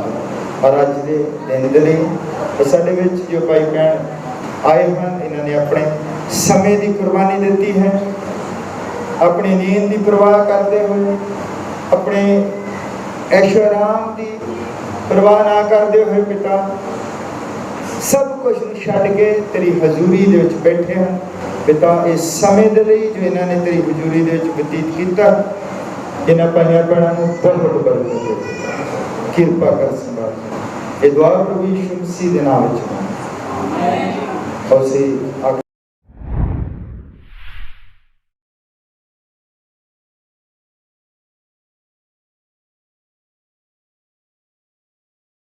और अज के दिन दे लई साडे विच जो भाई भैन आए हैं, इन्होंने अपने समय की कुर्बानी दी है, अपनी नींद की परवाह करते हुए, अपने ऐशो आराम की परवाह ना करते हुए पिता सब कुछ छड्ड के तेरी हजूरी दे विच बैठे हैं। पिता इस समय दे लई जो इन्होंने तेरी हजूरी दे विच बतीत किया, इन्हां भाइयां भैणां नूं बहुत बरकत दे, किरपा कर संभाल। ये दुआ प्रभु यीशु मसीह दे नाम विच आमीन। और सी आखिर